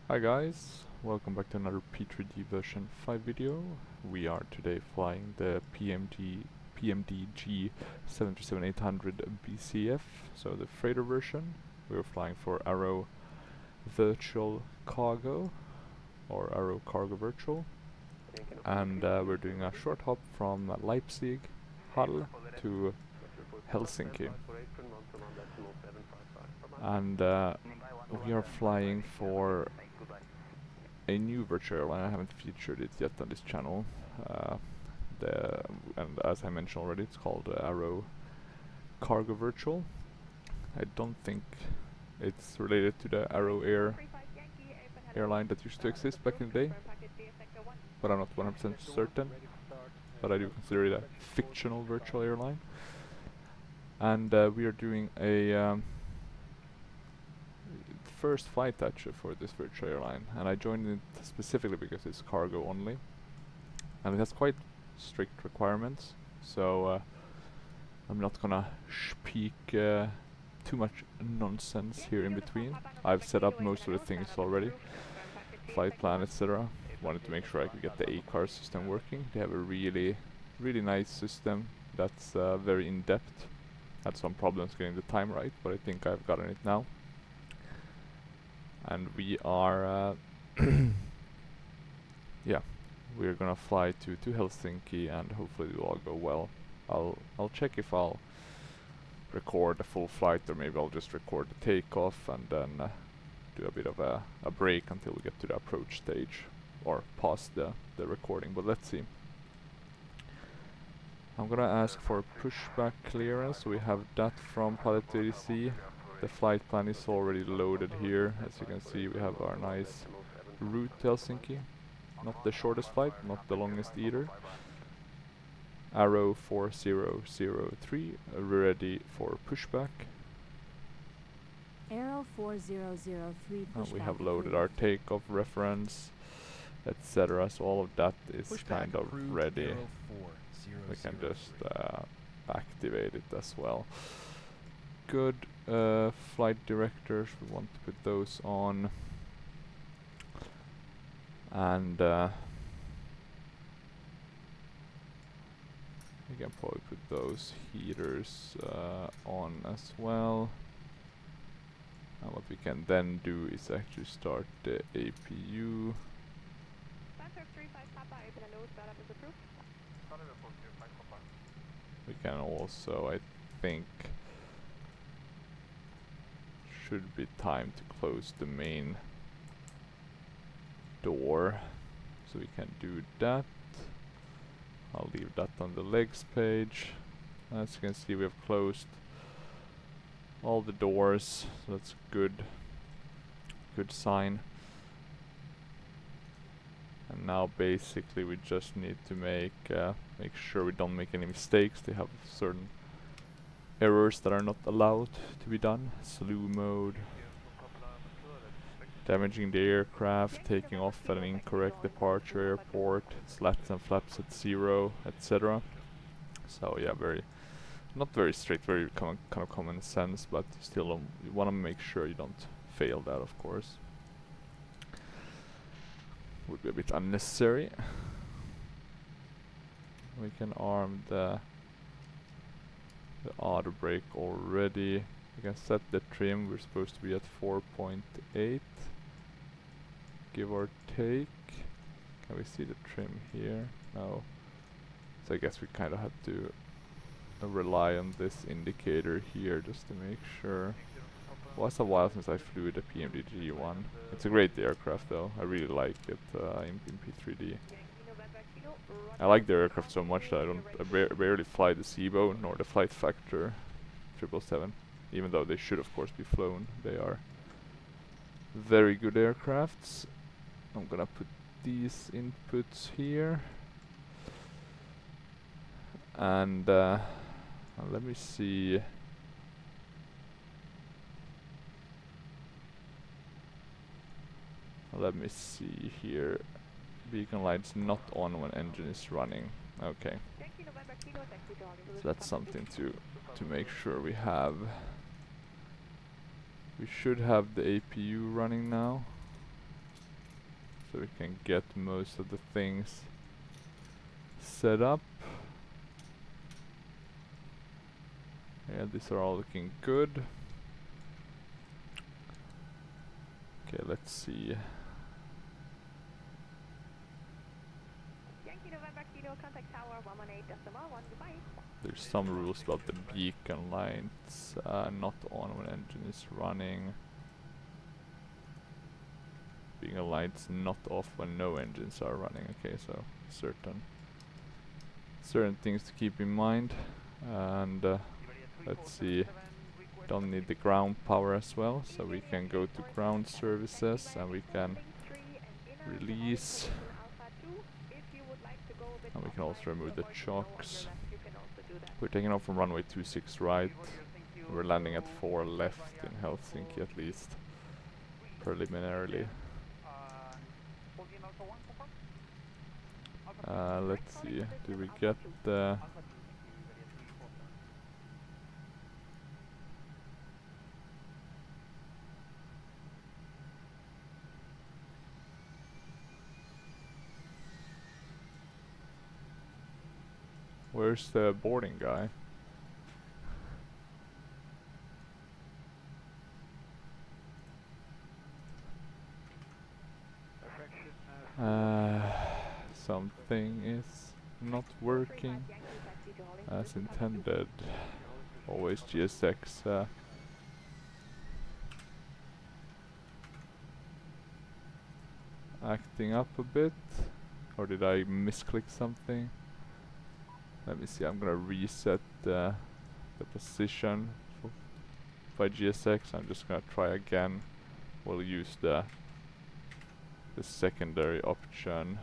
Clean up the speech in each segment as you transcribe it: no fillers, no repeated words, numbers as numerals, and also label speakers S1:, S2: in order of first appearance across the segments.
S1: Hi guys, welcome back to another P3D version 5 video. We are today flying the PMDG B737-800BCF, so the freighter version. We're flying for Arrow Virtual Cargo, or Arrow Cargo Virtual, and we're doing a short hop from Leipzig, Hull, to Helsinki. And we are flying for a new virtual airline. I haven't featured it yet on this channel. And as I mentioned already, it's called Arrow Cargo Virtual. I don't think it's related to the Arrow airline that used to exist back in the day, but I'm not 100% certain. But I do consider it a fictional virtual airline. And we are doing a first flight actually for this virtual airline, and I joined it specifically because it's cargo only, and it has quite strict requirements, so I'm not gonna speak too much nonsense here in between. I've set up most of the things already, flight plan, etc. Wanted to make sure I could get the A-car system working. They have a really nice system that's very in-depth. Had some problems getting the time right, but I think I've gotten it now. And we are yeah, we're gonna fly to Helsinki, and hopefully it will all go well. I'll check if I'll record a full flight, or maybe I'll just record the takeoff and then do a bit of a break until we get to the approach stage, or pause the recording, but let's see. I'm gonna ask for pushback clearance, so we have that from Pilot ADC. The flight plan is already loaded here. As you can see, we have our nice route to Helsinki. Not the shortest flight, not the longest either. Arrow 4003, ready for pushback.
S2: Arrow 4003 pushback.
S1: And we have loaded our takeoff reference, etc. So all of that is kind of ready. We can just activate it as well. Good. Flight directors, we want to put those on, and we can probably put those heaters on as well. And what we can then do is actually start the APU. We can also, I think, should be time to close the main door, so we can do that. I'll leave that on the legs page. As you can see, we have closed all the doors, so that's good sign. And now basically we just need to make sure we don't make any mistakes. They have certain errors that are not allowed to be done. Slew mode, damaging the aircraft, taking off at an incorrect departure airport, slats and flaps at 0, etc. So yeah, not very strict, very kind of common sense, but still you want to make sure you don't fail that, of course. Would be a bit unnecessary. We can arm the auto brake already. We can set the trim. We're supposed to be at 4.8, give or take. Can we see the trim here? No. So I guess we kind of have to rely on this indicator here just to make sure. It was a while since I flew the PMDG one. It's a great aircraft though. I really like it in P3D. I like the aircraft so much that I barely fly the Seabo nor the Flight Factor 777, even though they should of course be flown. They are very good aircrafts. I'm gonna put these inputs here, and let me see. Let me see here. Beacon light's not on when engine is running. Okay. So that's something to make sure we have. We should have the APU running now. so we can get most of the things set up. Yeah, these are all looking good. Okay, let's see. There's some rules about the beacon lights, not on when engine is running. Beacon lights not off when no engines are running. Okay, so certain things to keep in mind. And let's see, don't need the ground power as well, so we can go to ground services and we can release. And we can also remove the chocks. We're taking off from runway 26 right. We're landing at 4 left in Helsinki, at least preliminarily. Let's see, do we get the... Where's the boarding guy? Something is not working as intended. Always GSX acting up a bit. Or did I misclick something? Let me see, I'm gonna reset the position by GSX. I'm just gonna try again. We'll use the secondary option.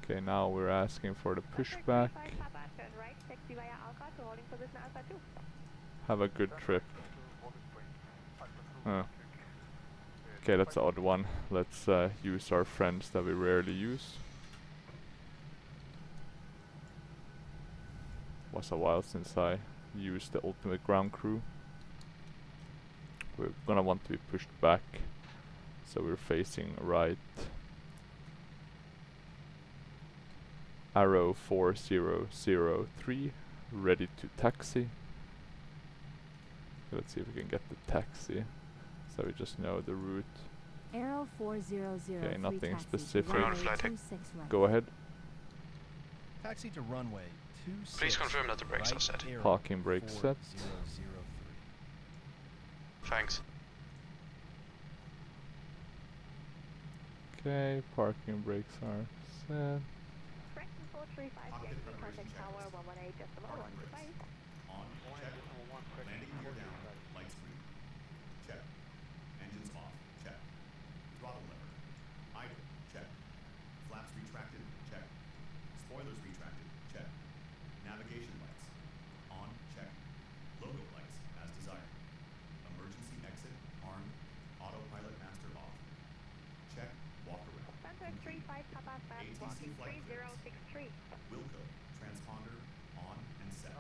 S1: Okay, now we're asking for the pushback. Have a good trip. Okay, that's an odd one. Let's use our friends that we rarely use. Was a while since I used the ultimate ground crew. We're gonna want to be pushed back, so we're facing right. Arrow 4003, ready to taxi. Let's see if we can get the taxi, so we just know the route.
S2: Arrow 4003.
S1: Okay, nothing
S2: taxi
S1: specific.
S2: to runway 26 right.
S1: Go ahead.
S3: Taxi to runway 26.
S4: Please confirm that the brakes are set.
S1: Parking brake set.
S4: Thanks.
S1: Okay, parking brakes are set.
S3: On, check. Landing gear down, lights green. Check. Engines off, check. Throttle lever. Idle, check. Flaps retracted, check. Spoilers retracted, check. Navigation lights. On, check. Logo lights, as desired. Emergency exit, armed. Autopilot master off. Check, walk around. ATC flight clearance. Wilco, transponder, on and set.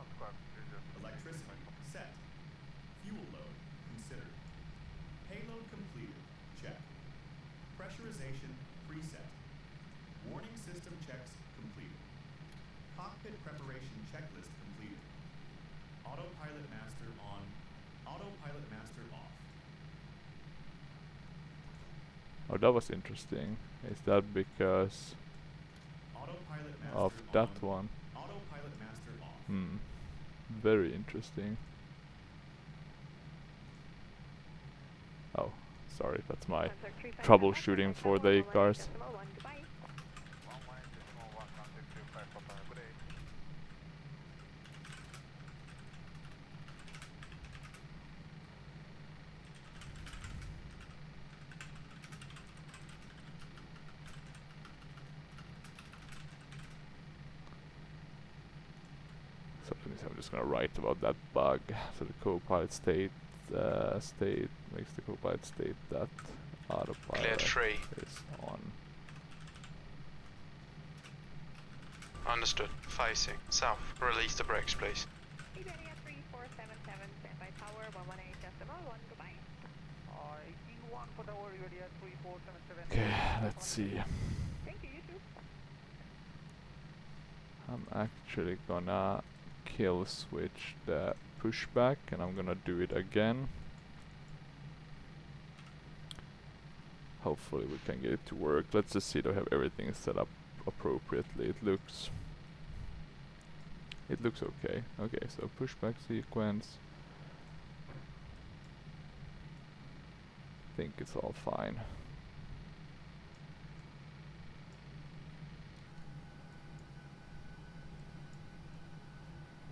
S3: Electricity, set. Fuel load, considered. Payload completed, check. Pressurization, preset. Warning system checks completed. Cockpit preparation checklist completed. Autopilot master on. Autopilot master off.
S1: Oh, that was interesting. Is that because
S3: Autopilot master
S1: of
S3: on.
S1: that one?
S3: Autopilot master off.
S1: Very interesting. Oh, sorry, that's my troubleshooting for the cars. So I'm just gonna write about that bug. So the co-pilot makes the co-pilot state that autopilot is on.
S4: Understood. 5-6. South. Release the brakes, please.
S1: Okay, let's see. I'm actually gonna kill switch the pushback and I'm gonna do it again. Hopefully we can get it to work. Let's just see that we have everything set up appropriately. It looks okay. Okay, so pushback sequence. I think it's all fine.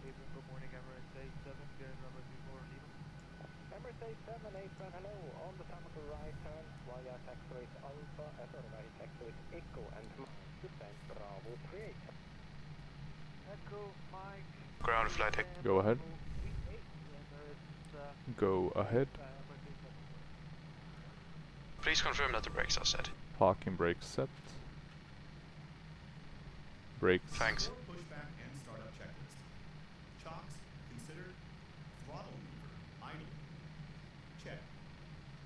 S5: Good morning, Emirates 87, get number 24, Lima. Emirates 87, 81, hello, on the Tamako right turn, via taxiway Alpha, right taxiway Echo and descent Bravo 38. Echo, Mike.
S4: Ground flight deck.
S1: Go ahead. Go ahead.
S4: Please confirm that the brakes are set.
S1: Parking brake set. Brakes.
S4: Thanks.
S3: Before pushback and startup checklist. Chocks considered. Throttle lever idle. Check.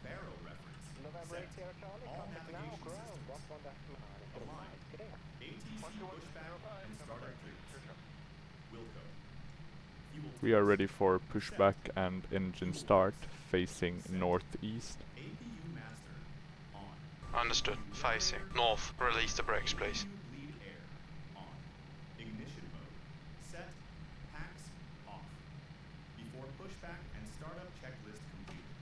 S3: Barrel reference.
S5: November 8
S3: Set.
S5: Sierra Charlie,
S3: All
S5: contact now,
S3: navigation
S5: ground,
S3: systems.
S5: 1
S3: Align. ATC pushback and startup clearance. Wilco. Fuel
S1: We are
S3: test.
S1: ready for pushback and engine start, facing northeast.
S3: APU master on.
S4: Understood. Facing north. Release the brakes, please.
S3: APU lead air on. Ignition mode. Set. Packs off. Before pushback and startup checklist completed.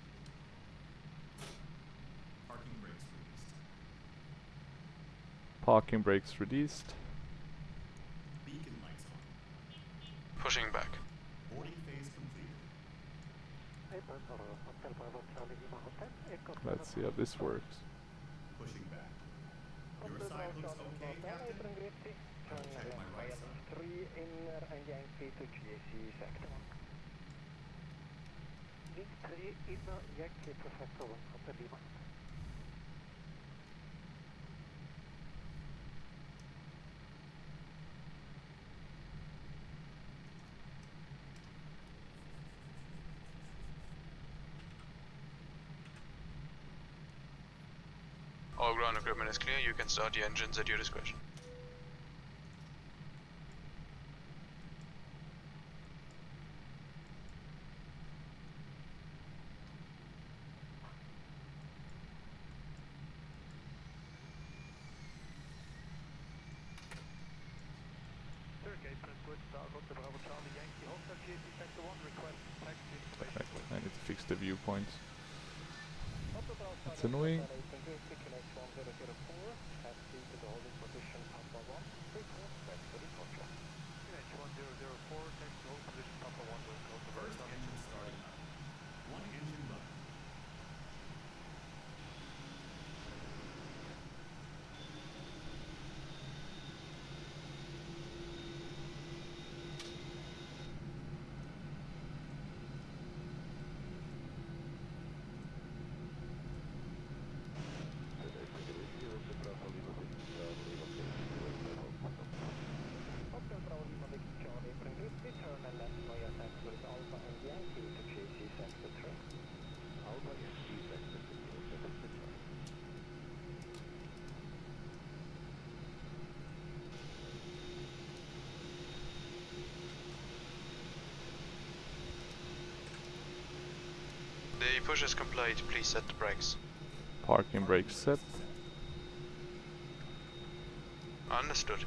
S3: Parking brakes released.
S1: Parking brakes released.
S3: Beacon lights on.
S4: Pushing back.
S3: Boarding phase completed.
S1: Let's see how this works.
S3: Pushing back. Your side looks okay, Captain. I'll check my right side.
S5: 3 inner and Yankee to GAC sector 1. Wind 3 inner Yankee to sector 1 Hotel Lima.
S4: All ground equipment is clear. You can start the engines at your discretion.
S1: I need to fix the viewpoints. That's annoying.
S3: First engine starting up. One engine button.
S4: The push is complete. Please set the brakes.
S1: Parking brakes set.
S4: Understood.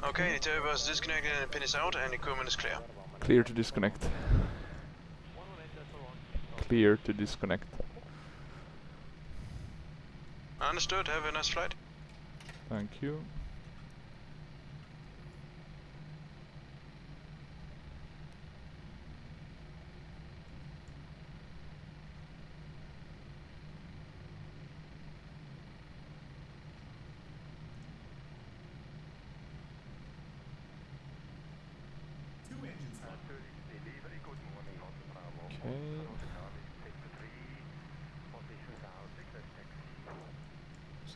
S4: Okay, the turbo is disconnected and the pin is out and equipment is clear.
S1: Clear to disconnect. Clear to disconnect.
S4: Understood. Have a nice flight.
S1: Thank you.
S3: Two engines on.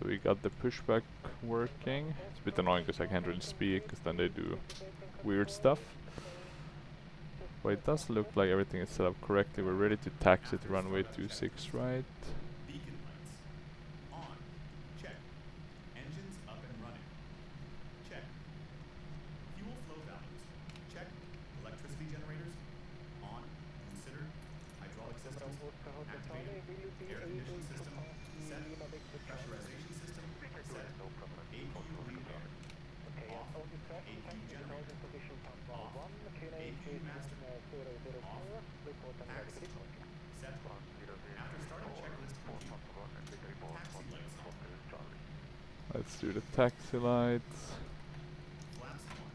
S1: So we got the pushback working. It's a bit annoying because I can't really speak, because then they do weird stuff. But it does look like everything is set up correctly. We're ready to taxi to runway 26 right.
S3: Beacon lights. On. Check. Engines up and running. Check. Fuel flow values. Check. Electricity generators. On. Considered. Hydraulic systems. Activated. Air conditioning system. Set. Pressurization system. Set. APU lead air. Off. APU generator. Off. APU master. Off. Taxi. Set. After starting checklist review. Taxi lights on.
S1: Let's do the taxi lights.
S3: Flaps 1.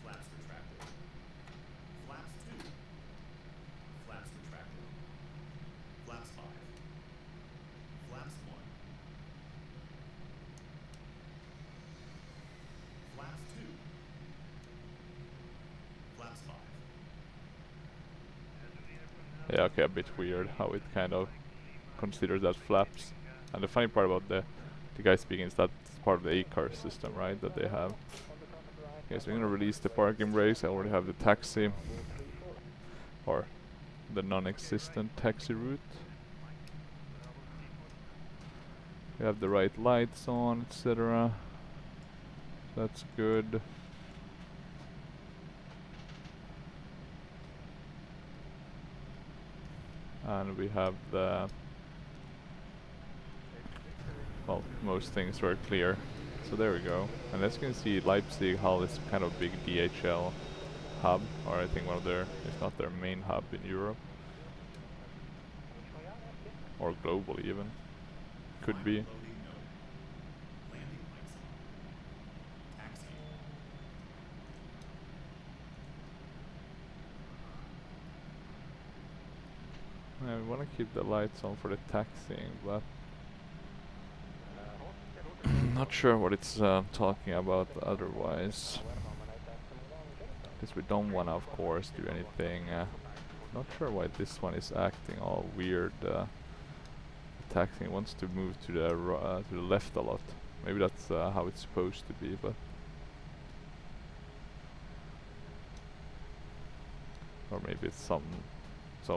S3: Flaps retracted. Flaps 2. Flaps retracted. Flaps 5. Flaps 1. Flaps 2. Flaps 5.
S1: Yeah, okay, a bit weird how it kind of considers that flaps. And the funny part about the guy speaking is that it's part of the A-car system, right, that they have. Okay, so we're gonna release the parking brakes. I already have the taxi, or the non-existent taxi route. We have the right lights on, etc. That's good. And we have the, well, most things were clear. So there we go. And as you can see, Leipzig Hull is kind of a big DHL hub, or I think one of their, if not their main hub in Europe. Or globally even. Could be.
S3: Loading node. Landing lights on. Taxi.
S1: Yeah, we want to keep the lights on for the taxiing, but not sure what it's talking about otherwise. Because we don't want to, of course, do anything. Not sure why this one is acting all weird. Taxiing wants to move to the left a lot. Maybe that's how it's supposed to be, but or maybe it's some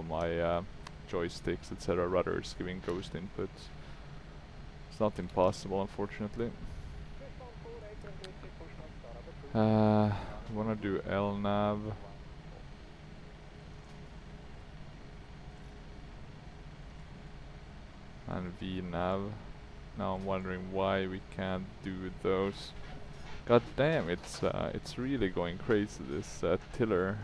S1: my joysticks, etc. rudders giving ghost inputs. It's not impossible, unfortunately. Wanna do LNAV. And VNAV. Now I'm wondering why we can't do those. God damn, it's really going crazy, this tiller.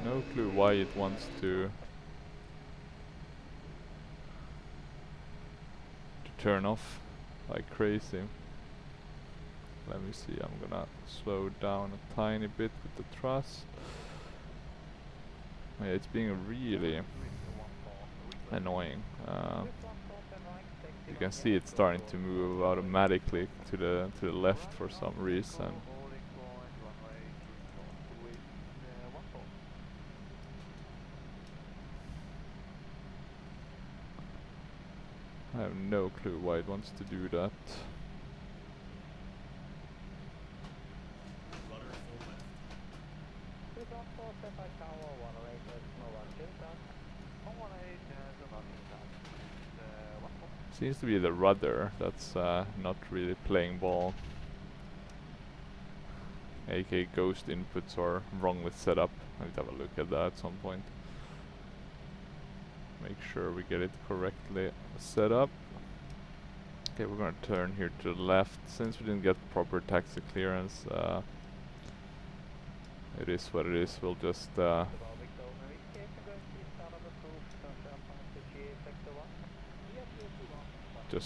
S1: No clue why it wants to turn off like crazy. Let me see, I'm gonna slow down a tiny bit with the thrust. Yeah, it's being really annoying. You can see it's starting to move automatically to the left for some reason. I have no clue why it wants to do that.
S3: Rudder full left.
S1: Seems to be the rudder that's not really playing ball. AK ghost inputs are wrongly set up. I need to have a look at that at some point. Make sure we get it correctly set up. Okay, we're gonna turn here to the left. Since we didn't get proper taxi clearance, it is what it is. We'll just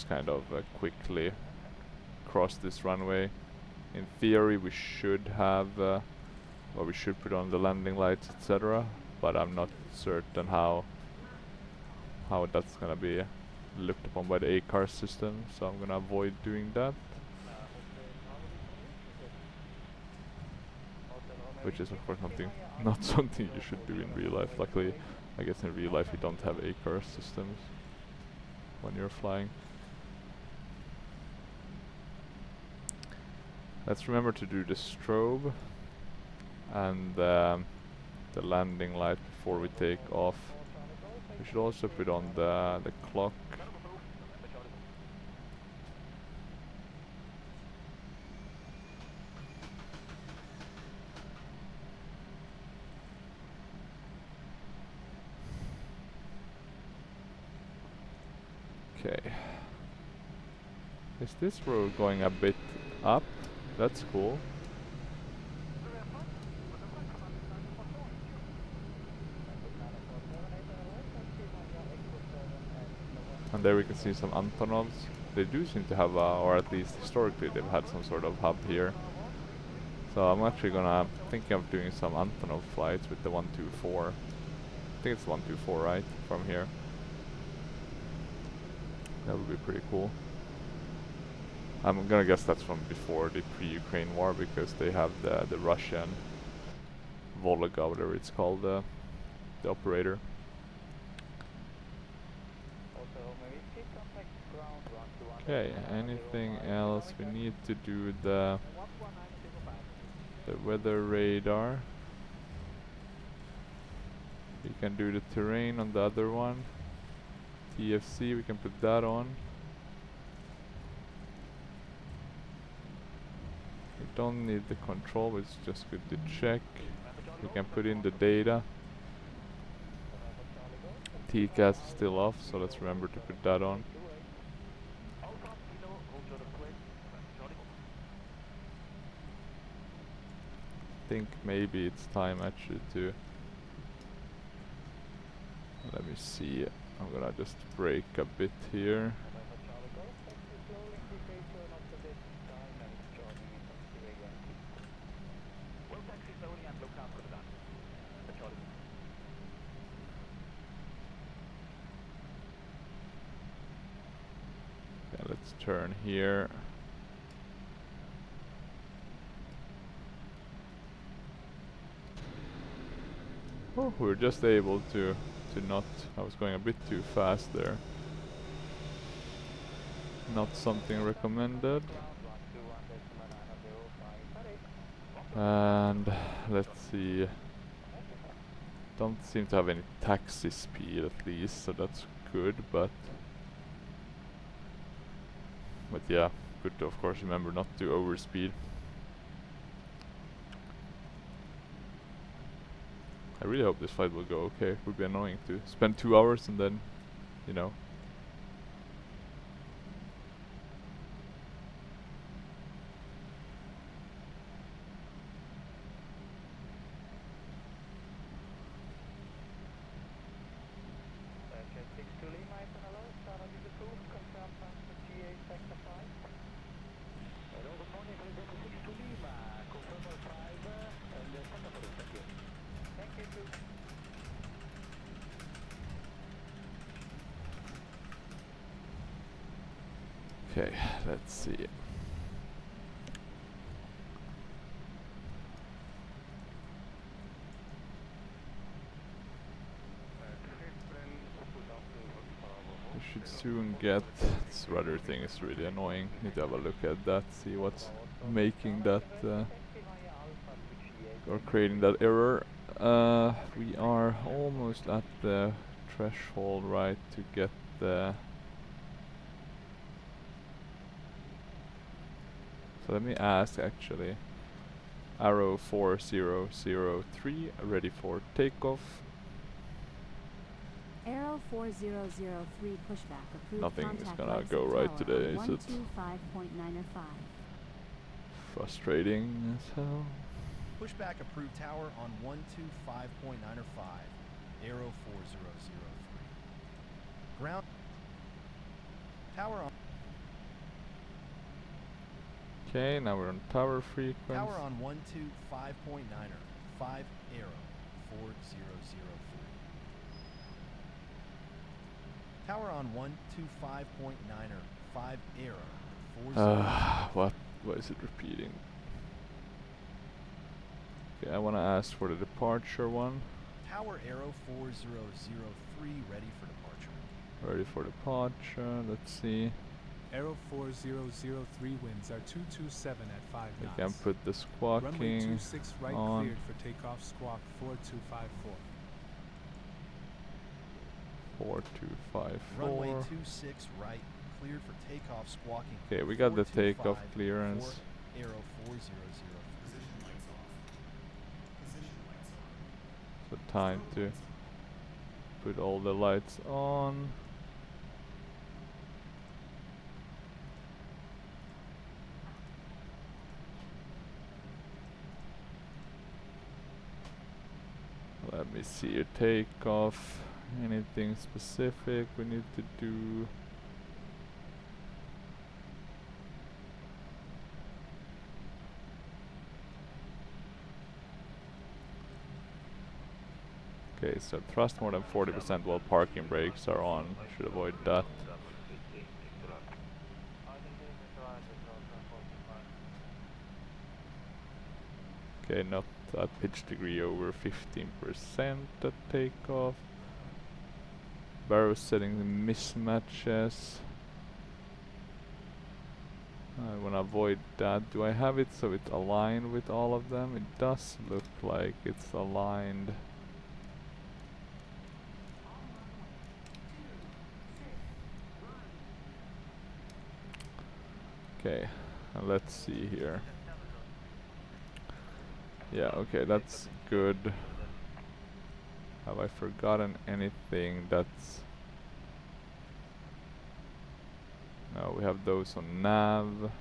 S1: kind of quickly cross this runway. In theory we should have or we should put on the landing lights, etc. But I'm not certain how that's gonna be looked upon by the A-car system, so I'm gonna avoid doing that. which is of course not something you should do in real life. Luckily, I guess in real life you don't have ACAR systems when you're flying. Let's remember to do the strobe and the landing light before we take off. We should also put on the clock. Okay. Is this road going a bit up? That's cool. And there we can see some Antonovs. They do seem to have, or at least historically, they've had some sort of hub here. So I'm actually thinking of doing some Antonov flights with the 124. I think it's 124, right? From here. That would be pretty cool. I'm gonna guess that's from before the pre-Ukraine war, because they have the Russian Volga, whatever it's called, the operator. Okay, anything else? We need to do the weather radar. We can do the terrain on the other one. TFC, we can put that on. We don't need the control, it's just good to check. We can put in the data. TCAS is still off, so let's remember to put that on. I think maybe it's time actually to, let me see, I'm gonna just break a bit here. Yeah, let's turn here. Oh, we're just able to not, I was going a bit too fast there. Not something recommended. And let's see. Don't seem to have any taxi speed at least, so that's good, but yeah, good to of course remember not to overspeed. I really hope this flight will go okay. It would be annoying to spend 2 hours and then, you know. Okay, let's see. We should soon get, this rudder thing is really annoying. Need to have a look at that, see what's making that or creating that error. We are almost at the threshold, right, to get the. So let me ask actually. Arrow 4003 ready for takeoff.
S2: Arrow 4003 pushback approved.
S1: Nothing is
S2: Contact
S1: gonna
S2: Leipzig
S1: go right
S2: Tower
S1: today,
S2: on
S1: is it?
S2: 125.905.
S1: Frustrating as hell.
S6: Pushback approved tower on 125.905. Arrow 4003. Ground tower on.
S1: Okay, now we're on tower frequency.
S6: Tower on 125.9er. 5 arrow 4003. Tower on 125.9er. 5 arrow 4003.
S1: What is it repeating? Okay, I want to ask for the departure one.
S6: Tower Arrow 4003 ready for departure.
S1: Ready for departure. Let's see.
S7: Arrow 4003 winds are 227 at 5
S1: We
S7: knots.
S1: can put the
S7: Runway
S1: squawking
S7: 26 right
S1: on.
S7: cleared for takeoff, squawk 4254.
S1: 4254.
S6: Runway 26 right, cleared for takeoff, squawking.
S1: Okay, we got the
S6: 425
S1: takeoff clearance.
S6: for Arrow 4003.
S3: Position lights off. Position lights on.
S1: So time to put all the lights on. Let me see your takeoff. Anything specific we need to do? Okay, so thrust more than 40% while parking brakes are on. Should avoid that. Okay, not at pitch degree over 15% at takeoff. Barrow settings mismatches. I want to avoid that. Do I have it so it's aligned with all of them? It does look like it's aligned. Okay, let's see here. Yeah, okay, that's good. Have I forgotten anything that's... No, we have those on nav.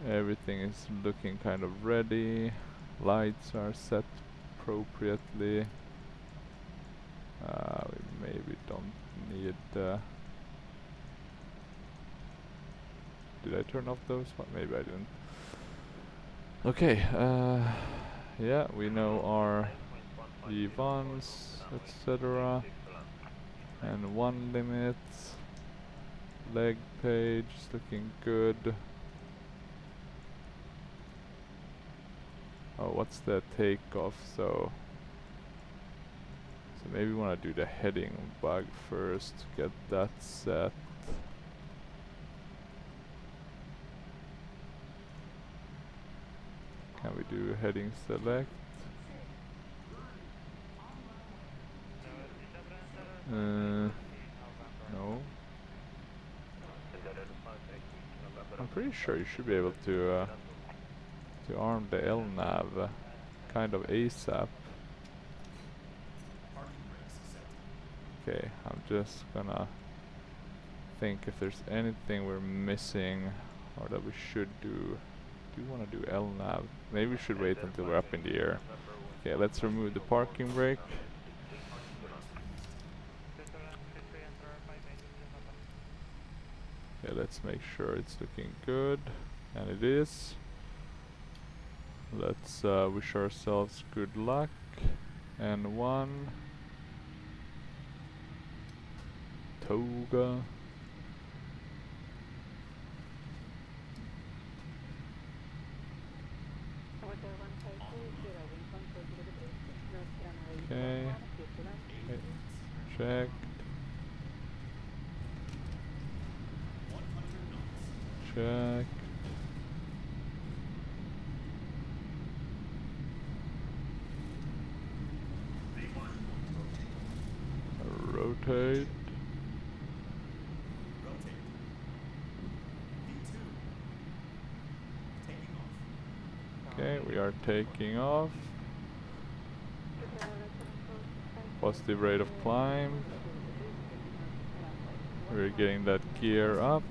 S1: Everything is looking kind of ready. Lights are set appropriately. We maybe don't need... Did I turn off those? Well, maybe I didn't. Okay, yeah, we know our V1s, etc. And one limits. Leg page is looking good. Oh, what's the takeoff? So maybe we want to do the heading bug first, get that set. Can we do heading select? No. I'm pretty sure you should be able to arm the LNAV kind of ASAP.
S3: Parking brakes set.
S1: Okay, I'm just gonna think if there's anything we're missing or that we should do. Do you want to do LNAV? Maybe we should wait until we're up in the air. Okay, let's remove the parking brake. Okay, let's make sure it's looking good, and it is. Let's wish ourselves good luck. And one. Toga. Okay. Check.
S3: 100 knots.
S1: Check. Rotate.
S3: Rotate. V2. Taking off.
S1: Okay, we are taking off. Positive rate of climb. We're getting that gear up.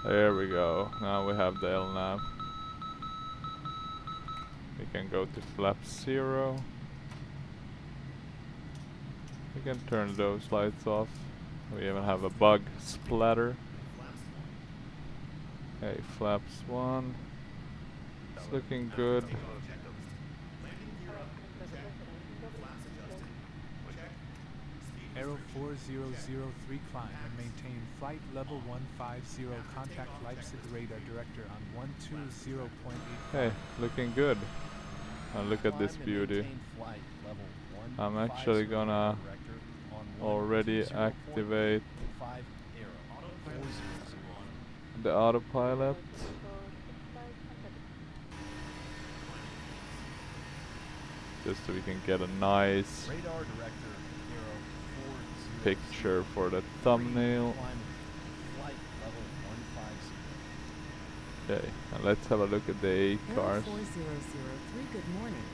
S1: There we go. Now we have the LNAV. We can go to flap 0. We can turn those lights off. We even have a bug splatter. Okay, flaps 1. It's looking good.
S3: Landing gear up. Check. Flaps adjusted. Check.
S7: Aero 4003 climb and maintain flight level 150. Contact Leipzig radar director on 120.8.
S1: Hey, looking good. And look at this
S6: Climb and
S1: beauty.
S6: maintain flight level
S1: I'm actually
S6: 150
S1: gonna
S6: director on
S1: already
S6: 120.8.
S1: activate
S6: 5 arrow 400.
S1: the autopilot. Just so we can get a nice
S6: Radar director arrow 400.
S1: picture for the thumbnail.
S6: Climbing flight level 150.
S1: Okay, and let's have a look at the A
S2: Aero
S1: cars.
S2: 4003, good morning.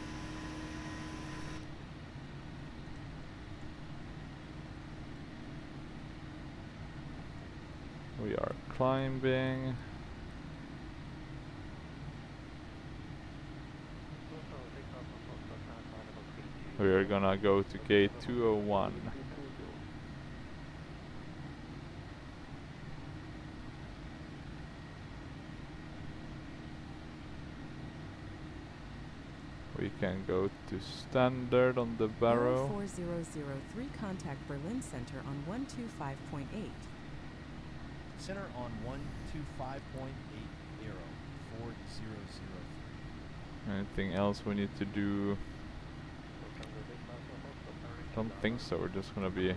S1: We are climbing. We are gonna go to gate 201. We can go to standard on the
S2: Aero
S1: barrow.
S2: 4003, contact Berlin Center on 125.8.
S6: Center on 125.8 arrow 4003.
S1: Anything else we need to do? Don't think so. We're just gonna be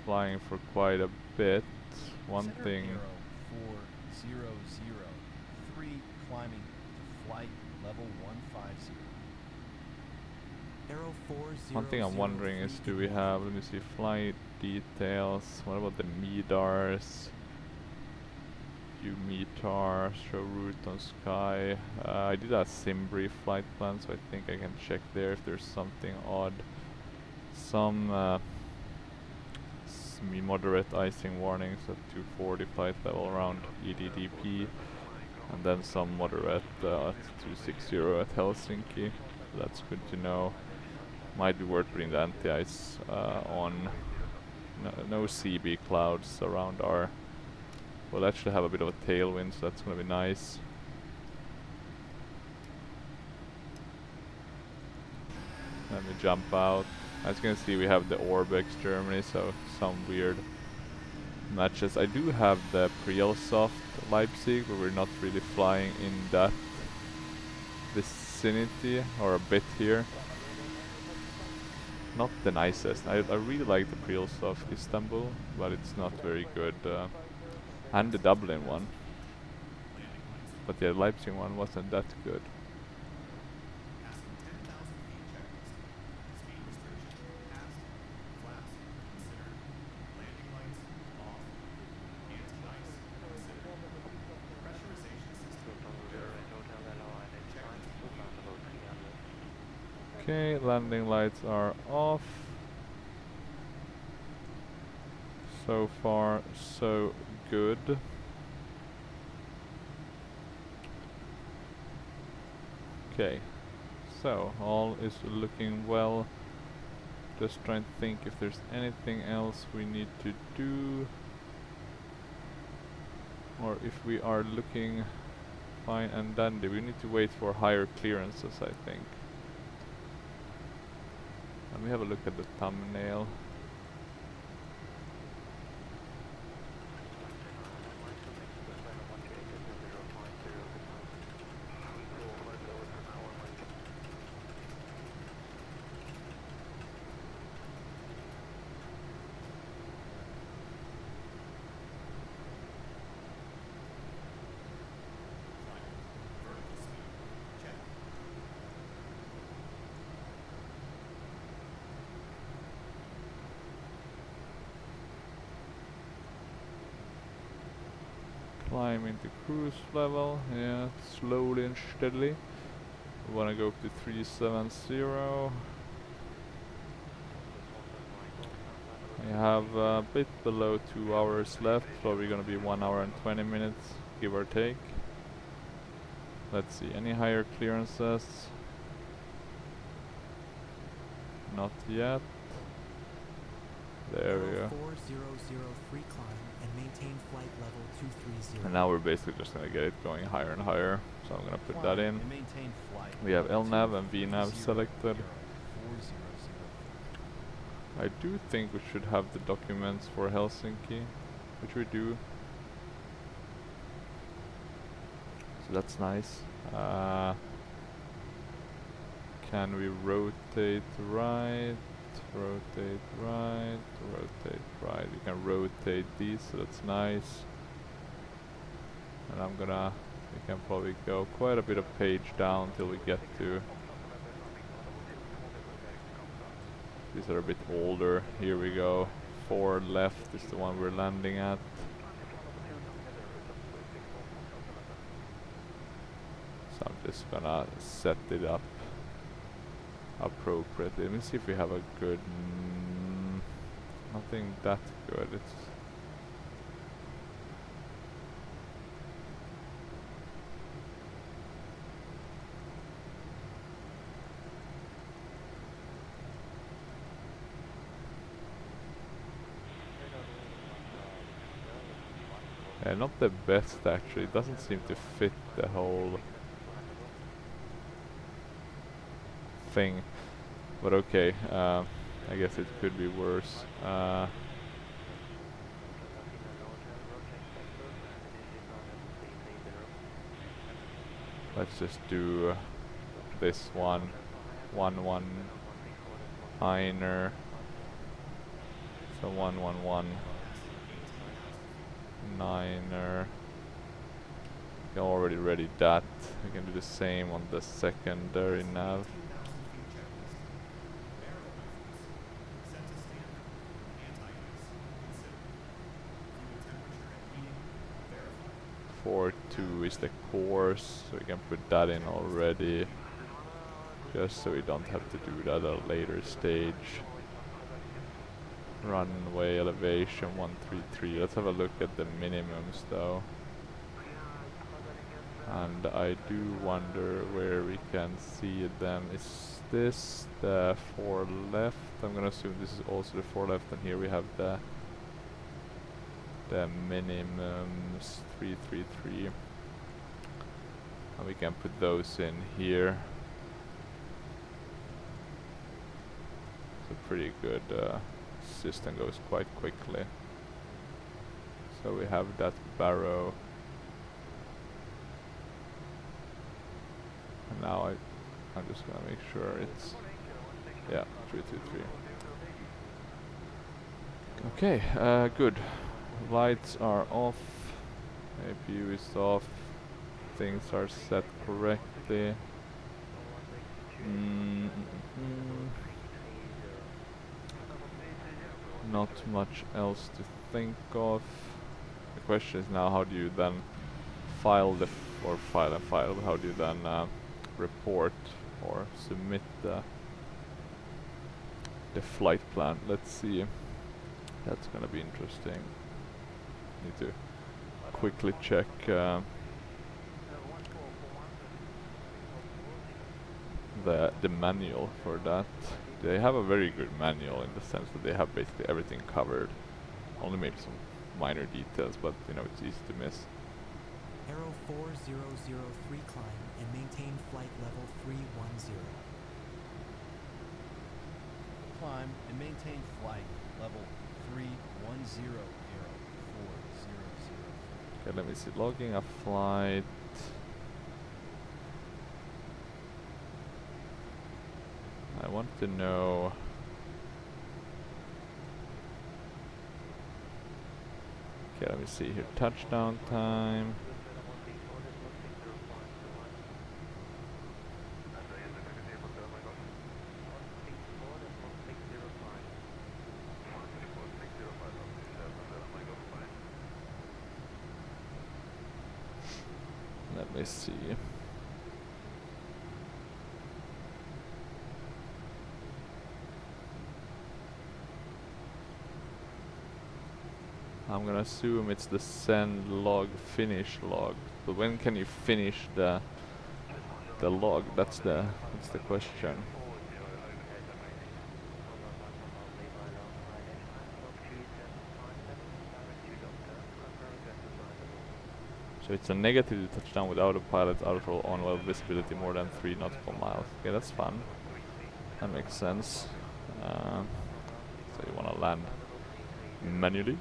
S1: flying for quite a bit. One
S6: Center
S1: thing.
S6: arrow 4003 climbing to flight level 150.
S2: Aero 4003.
S1: One thing I'm wondering is, do we have? Let me see. Flight details. What about the MEDARs? View METAR, show route on sky. I did a Simbri flight plan, so I think I can check there if there's something odd. Some moderate icing warnings at 240 flight level around EDDP, and then some moderate at 260 at Helsinki. So that's good to know. Might be worth putting the anti-ice on. No CB clouds around our. We'll actually have a bit of a tailwind, so that's gonna be nice. Let me jump out. As you can see, we have the Orbex Germany, so some weird matches. I do have the Prielsoft Leipzig, but we're not really flying in that vicinity, or a bit here. Not the nicest. I really like the Prielsoft Istanbul, but it's not very good. And the Dublin one. But the Leipzig one wasn't that good.
S3: Passing 10,000 feet checklist. Speed restriction passed. Flaps considered. Landing lights off. Anti-ice considered. Pressurization system verified. Checklist.
S1: Okay, landing lights are off. So far, so good. Okay, so all is looking well. Just trying to think if there's anything else we need to do, or if we are looking fine and dandy. We need to wait for higher clearances, I think. Let me have a look at the thumbnail.
S3: Vertical speed. Check.
S1: Climb into cruise level, yeah, slowly and steadily. We wanna go up to 370. We have a bit below 2 hours left, so we're gonna be 1 hour and 20 minutes, give or take. Let's see, any higher clearances? Not yet. There we go.
S8: 4003 climb and maintain flight level 230.
S1: And now we're basically just gonna get it going higher and higher. So I'm gonna put that in.
S6: And maintain flight
S1: We have
S6: level
S1: LNAV and
S6: 230
S1: VNAV selected.
S6: arrow 400.
S1: I do think we should have the documents for Helsinki, which we do. So that's nice. Can we rotate right, rotate right, rotate right? We can rotate these, so that's nice. And we can probably go quite a bit of page down till we get to. These are a bit older. Here we go. 4 left is the one we're landing at. So I'm just gonna set it up appropriately. Let me see if we have a good. Nothing that good. It's. Yeah, not the best actually. It doesn't seem to fit the whole thing. But okay, I guess it could be worse. Let's just do this one. 1-1-9er. So 1-1-1-9er. We already ready that. We can do the same on the secondary nav.
S3: Set to standard. Anti-ice. Consider. Fuel temperature and heating. Verify.
S1: 4-2 is the course, so we can put that in already. Just so we don't have to do that at a later stage. Runway elevation 133. Let's have a look at the minimums though. And I do wonder where we can see them. Is this the 4 left? I'm gonna assume this is also the 4 left, and here we have the minimums 333. And we can put those in here. It's a pretty good system, goes quite quickly. So we have that barrow. And now I'm just gonna make sure it's, yeah, 323. Okay, good. Lights are off, APU is off, things are set correctly. Not much else to think of. The question is now, how do you then file the how do you then report or submit the flight plan? Let's see. That's gonna be interesting. Need to quickly check the manual for that. They have a very good manual in the sense that they have basically everything covered. Only maybe some minor details, but you know, it's easy to miss.
S8: Aero 4003 climb and maintain flight level 310.
S6: Climb and maintain flight level 310, Aero 4003.
S1: Okay, let me see. Logging a flight. I want to know. Okay, let me see here. Touchdown time. Let me see. I'm gonna assume it's the send log finish log. But when can you finish the log? That's the question. So it's a negative to touchdown with autopilot, auto on level visibility more than 3 nautical miles. Okay, that's fun. That makes sense. So you want to land manually.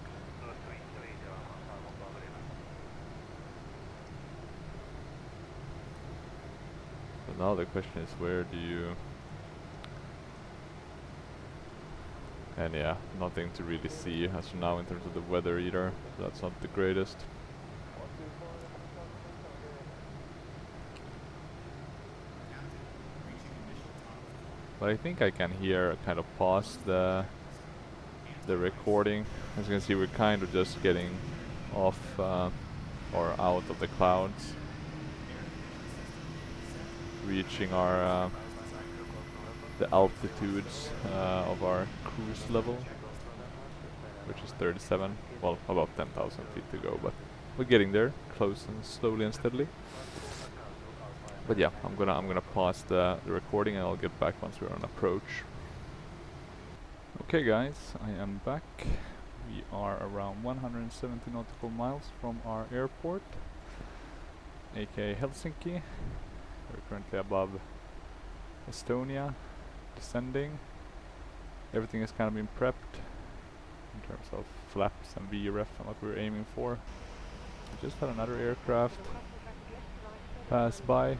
S1: So now the question is, where do you... And yeah, nothing to really see as of now in terms of the weather either. That's not the greatest. But I think I can hear kind of pause the recording. As you can see, we're kind of just getting off or out of the clouds, reaching our the altitudes of our cruise level, which is 37, well, about 10,000 feet to go, but we're getting there, close and slowly and steadily. But yeah, I'm gonna pause the recording and I'll get back once we're on approach. Okay guys, I am back. We are around 170 nautical miles from our airport, aka Helsinki. We're currently above Estonia, descending. Everything has kind of been prepped in terms of flaps and VREF and what we're aiming for. We just had another aircraft pass by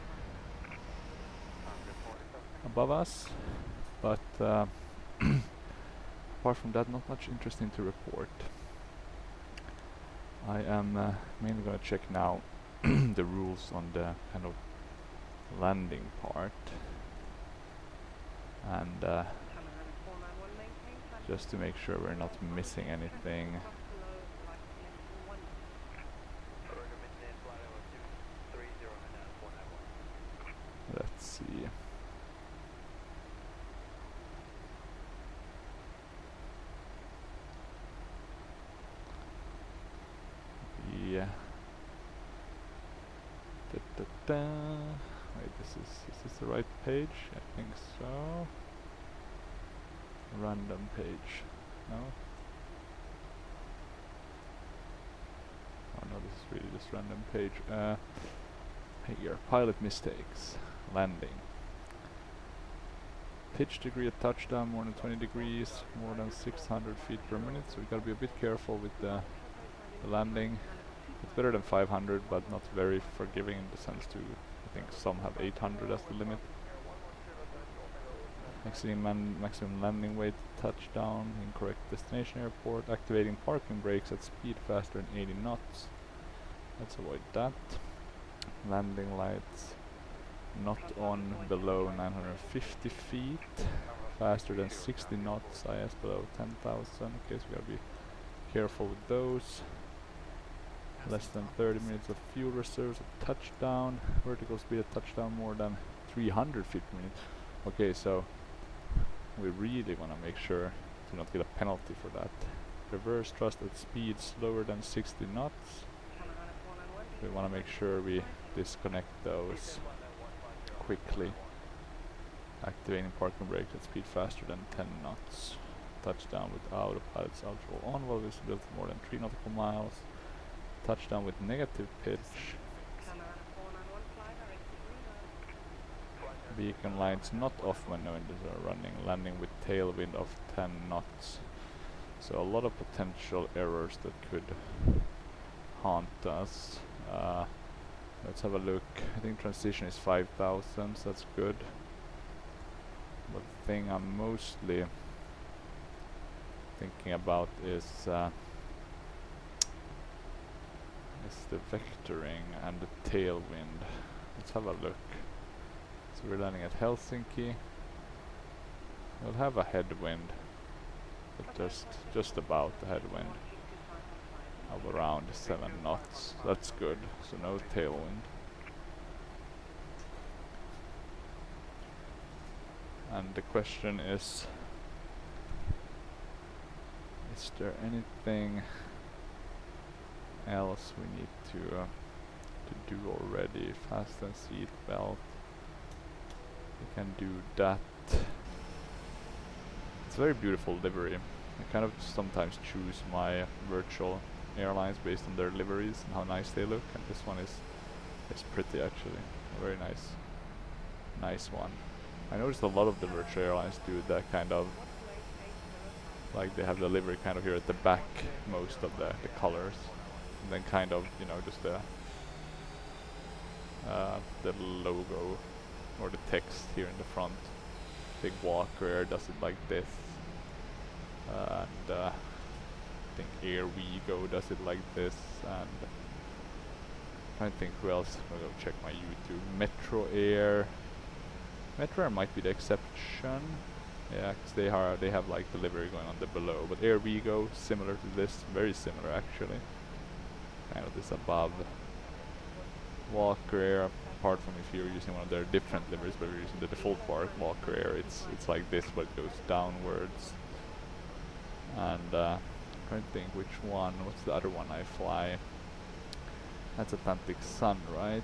S1: above us, but apart from that, not much interesting to report. I am mainly going to check now the rules on the kind of landing part, and just to make sure we're not missing anything. Let's see. Yeah. Wait, is this the right page? I think so. Random page. No? Oh no, this is really just random page. Here, pilot mistakes. Landing. Pitch degree at touchdown more than 20 degrees, more than 600 feet per minute, so we gotta be a bit careful with the landing. It's better than 500, but not very forgiving in the sense to, I think some have 800 as the limit. Maximum landing weight, touchdown, incorrect destination airport, activating parking brakes at speed faster than 80 knots. Let's avoid that. Landing lights not on below 950 feet, faster than 60 knots, IS below 10,000. Okay, so we gotta be careful with those. Less than 30 minutes of fuel reserves at touchdown. Vertical speed at touchdown more than 300 feet per minute. Okay, so we really want to make sure to not get a penalty for that. Reverse thrust at speed slower than 60 knots. We want to make sure we disconnect those quickly. Activating parking brake at speed faster than 10 knots. Touchdown with autopilot's outro on while visibility more than 3 nautical miles. Touchdown with negative pitch. Beacon lights not off when no engines are running. Landing with tailwind of 10 knots. So a lot of potential errors that could haunt us. Let's have a look. I think transition is 5,000, so that's good. But the thing I'm mostly thinking about is the vectoring and the tailwind. Let's have a look. So we're landing at Helsinki. We'll have a headwind, but just about the headwind of around 7 knots. That's good. So no tailwind. And the question is there anything else we need to do already? Fasten seat belt. We can do that. It's a very beautiful livery. I kind of sometimes choose my virtual airlines based on their liveries and how nice they look, and this one is pretty actually. A very nice one. I noticed a lot of the virtual airlines do that kind of Like they have the livery kind of here at the back, most of the colors, and then kind of, you know, just the logo or the text here in the front. Big Walker does it like this, and I think Air Vigo does it like this, and I'm trying to think who else. I'll go check my YouTube. Metro Air might be the exception. Yeah, because they have like delivery going on the below, but Air Vigo similar to this, very similar actually. Kind of this above. Walker Air, apart from if you're using one of their different liveries, but you're using the default Walker Air, it's like this, but it goes downwards. And trying to think which one. What's the other one I fly? That's Atlantic Sun, right?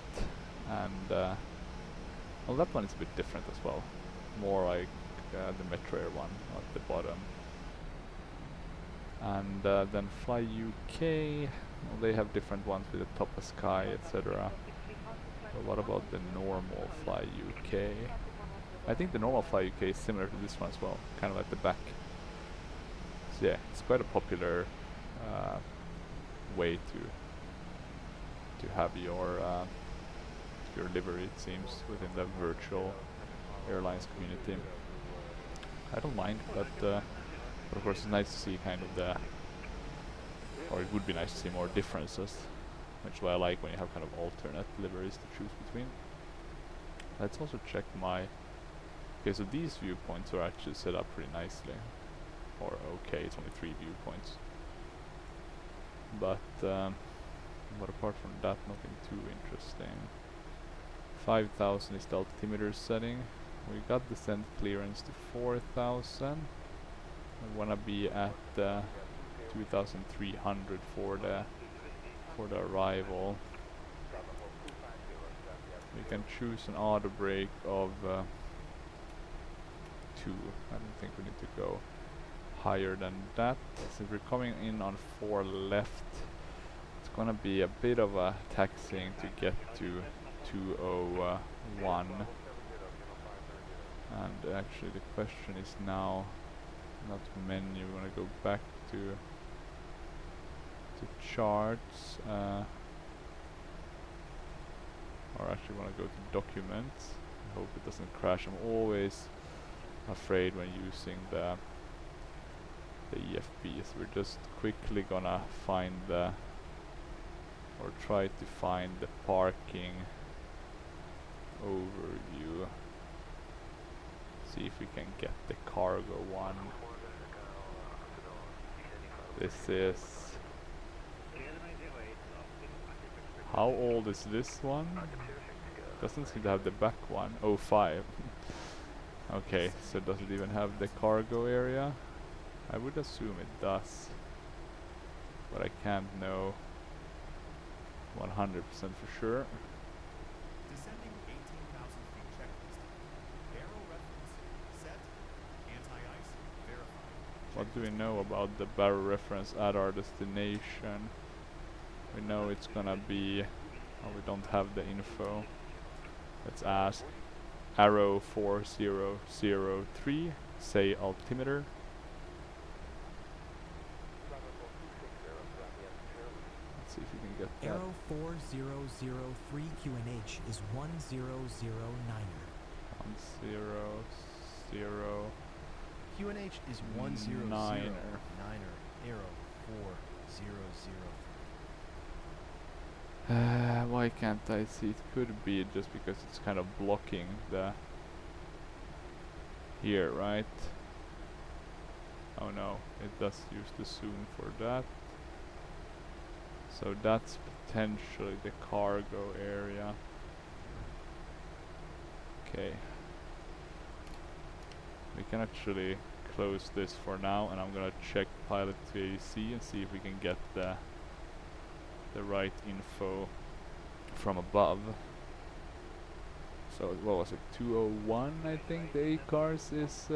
S1: And well, that one is a bit different as well. More like the Metro Air one at the bottom. And then Fly UK, well, they have different ones with the top of sky, etc. But what about the normal Fly UK? I think the normal Fly UK is similar to this one as well, kind of at the back. So yeah, it's quite a popular way to have your livery, it seems, within the virtual airlines community. I don't mind, but of course it's nice to see kind of or it would be nice to see more differences, which is why I like when you have kind of alternate liveries to choose between. Let's also check my... Okay, so these viewpoints are actually set up pretty nicely. Or okay, it's only 3 viewpoints. But apart from that, nothing too interesting. 5,000 is the altimeter setting. We got descent clearance to 4,000. I wanna be at 2,300 for the arrival. We can choose an auto brake of 2. I don't think we need to go higher than that. Since we're coming in on 4 left, it's gonna be a bit of a taxiing to get to 201. And actually the question is now not menu. We want to go back to charts, or actually want to go to documents. I hope it doesn't crash. I'm always afraid when using the EFB, so we're just quickly gonna find or try to find the parking overview. See if we can get the cargo one. This is... How old is this one? Doesn't seem to have the back one. 05. Okay, so does it even have the cargo area? I would assume it does, but I can't know 100% for sure.
S3: Descending 18,000 feet checklist. Barrel reference set. Anti-ice verified.
S1: What do we know about the barrel reference at our destination? We know it's gonna be... Oh, we don't have the info. Let's ask. Arrow 4003, say altimeter. Let's see if we can get that.
S8: Arrow 4003 QNH is 1009er.
S1: 100.
S6: QNH is 100
S1: Niner.
S6: Niner. Arrow 400.
S1: Why can't I see? It could be just because it's kind of blocking the... Here, right? Oh no, it does use the zoom for that. So that's potentially the cargo area. Okay. We can actually close this for now, and I'm gonna check pilot VAC and see if we can get the right info from above. So what was it? 201, I think the A-cars is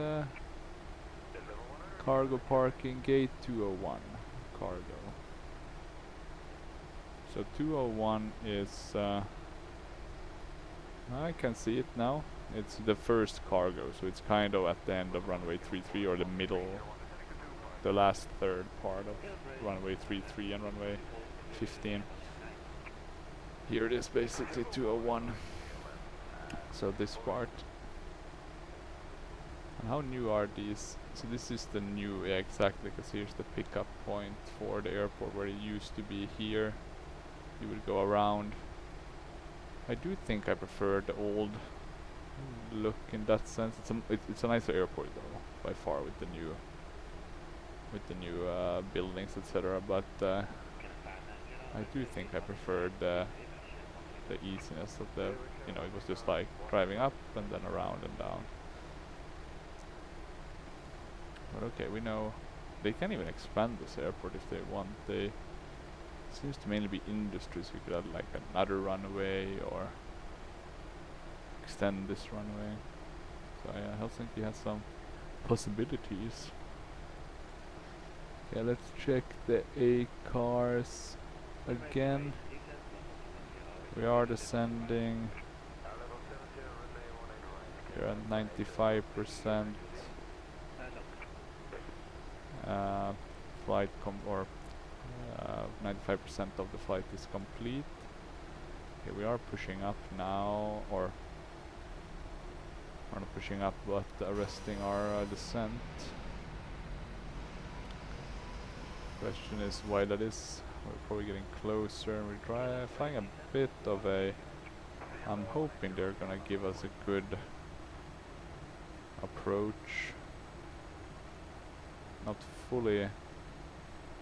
S1: cargo parking gate 201 cargo. So 201 is I can see it now. It's the first cargo, so it's kind of at the end of runway 33 or the middle the last third part of runway 33 and runway 15. Here it is basically 201. So this part. And how new are these? So this is the new, yeah, exactly, because here's the pickup point for the airport where it used to be here. You would go around. I do think I prefer the old look in that sense. It's a nicer airport though, by far, with the new buildings, etc. But I do think I preferred the easiness of the, you know, it was just like driving up and then around and down. But okay, we know they can even expand this airport if they want. They seems to mainly be industries. We could add like another runway or extend this runway. So yeah, Helsinki has some possibilities. Okay, let's check the A cars again. We are descending. We're at 95%. Flight 95% of the flight is complete. Okay, we are pushing up now, or we're not pushing up, but arresting our descent. Question is why that is. We're probably getting closer, and we're flying a bit of a. I'm hoping they're gonna give us a good approach. Not fully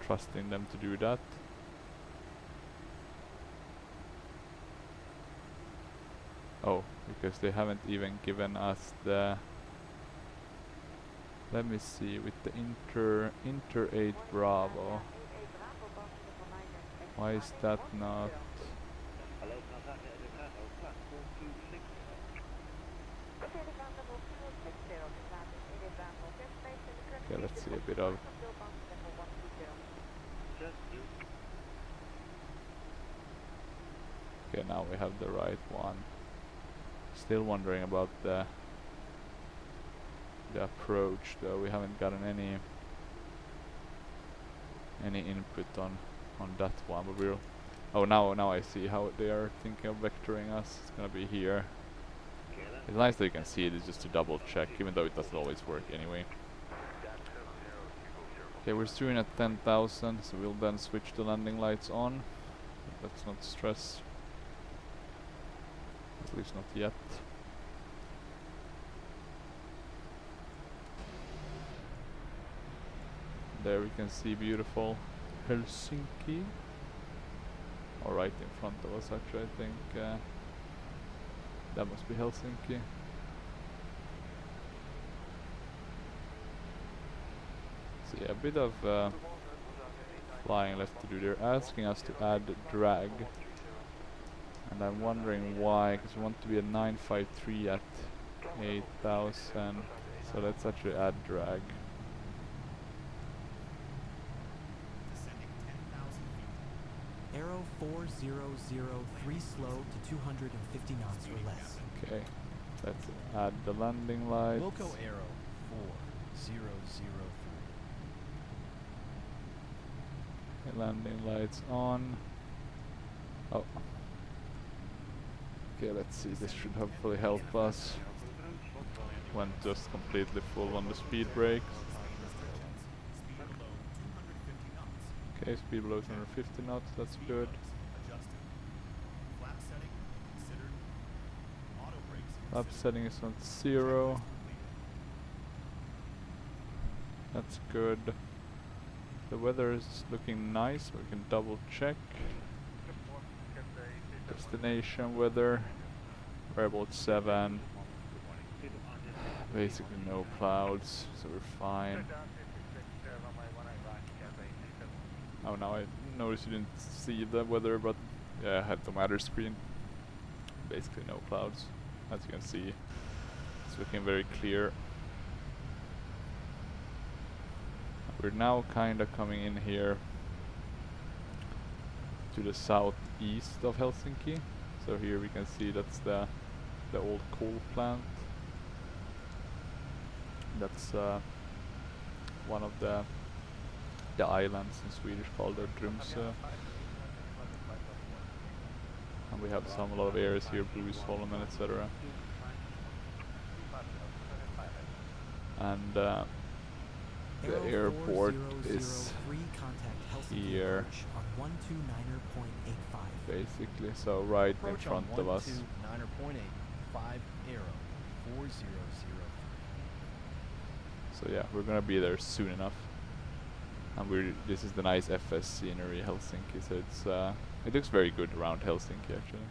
S1: trusting them to do that. Oh, because they haven't even given us the. Let me see, with the Inter 8 Bravo. Why is that not? Okay, let's see a bit of. Okay, now we have the right one. Still wondering about the approach though. We haven't gotten any input on that one, but we'll. Oh, now I see how they are thinking of vectoring us. It's gonna be here. It's nice that you can see it. It's just to double check, even though it doesn't always work anyway. Okay, we're steering at 10,000, so we'll then switch the landing lights on. Let's not stress. At least not yet. There we can see beautiful Helsinki. Or right in front of us actually, I think. That must be Helsinki. So yeah, a bit of flying left to do. They're asking us to add drag. And I'm wondering why, because we want to be a 953 at 8,000. So let's actually add drag.
S8: Aero 4003 slow to 250 knots or less.
S1: Okay, let's add the landing lights.
S6: Loco Aero 4003.
S1: Okay, landing lights on. Oh. Okay, let's see, this should hopefully help us. Went just completely full on the speed brakes. Okay, speed below 250 knots, that's good. Flap setting is on 0. That's good. The weather is looking nice, we can double check. Destination weather, variable 7. Basically no clouds, so we're fine. Oh, now I noticed you didn't see the weather, but yeah, I had the matter screen. Basically no clouds, as you can see. It's looking very clear. We're now kinda coming in here to the southeast of Helsinki. So here we can see that's the old coal plant. That's one of the the islands in Swedish called Drumsö. And we have a lot of areas here, Bruisholmen, etc. And the
S8: Arrow
S1: airport is
S8: 4003, contact Helsinki
S1: here,
S8: approach on 129er.85.
S1: basically. So right in
S6: Approach
S1: front
S6: on
S1: of us.
S6: 129.85 Arrow 4003.
S1: So yeah, we're gonna be there soon enough. And this is the nice FS scenery, Helsinki. So it looks very good around Helsinki actually,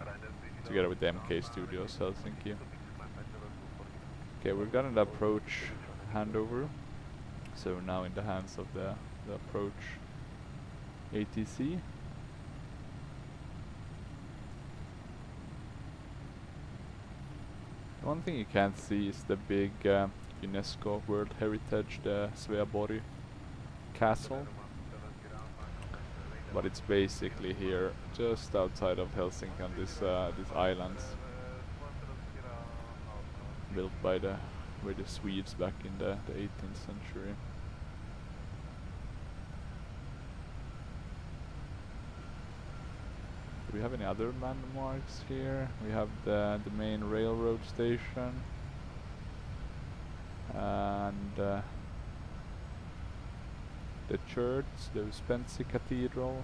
S1: together with the MK Studios Helsinki. Okay, we've gotten the approach handover, so we're now in the hands of the approach ATC. One thing you can't see is the big UNESCO World Heritage, the Sveaborg Castle. But it's basically here, just outside of Helsinki, on these islands, built by the Swedes back in the 18th century. Do we have any other landmarks here? We have the main railroad station and the church, the Uspensi Cathedral,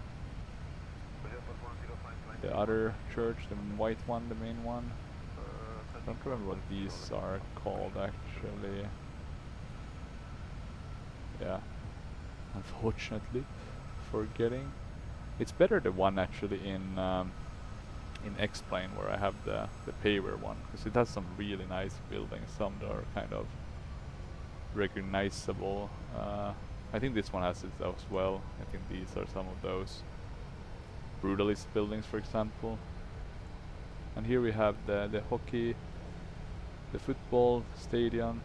S1: the other church, the white one, the main one. I don't remember what these are called actually. Yeah, unfortunately, forgetting. It's better the one actually in X-Plane, where I have the paver one, because it has some really nice buildings, some that are kind of recognizable. I think this one has it as well. I think these are some of those brutalist buildings, for example. And here we have the hockey, the football stadium.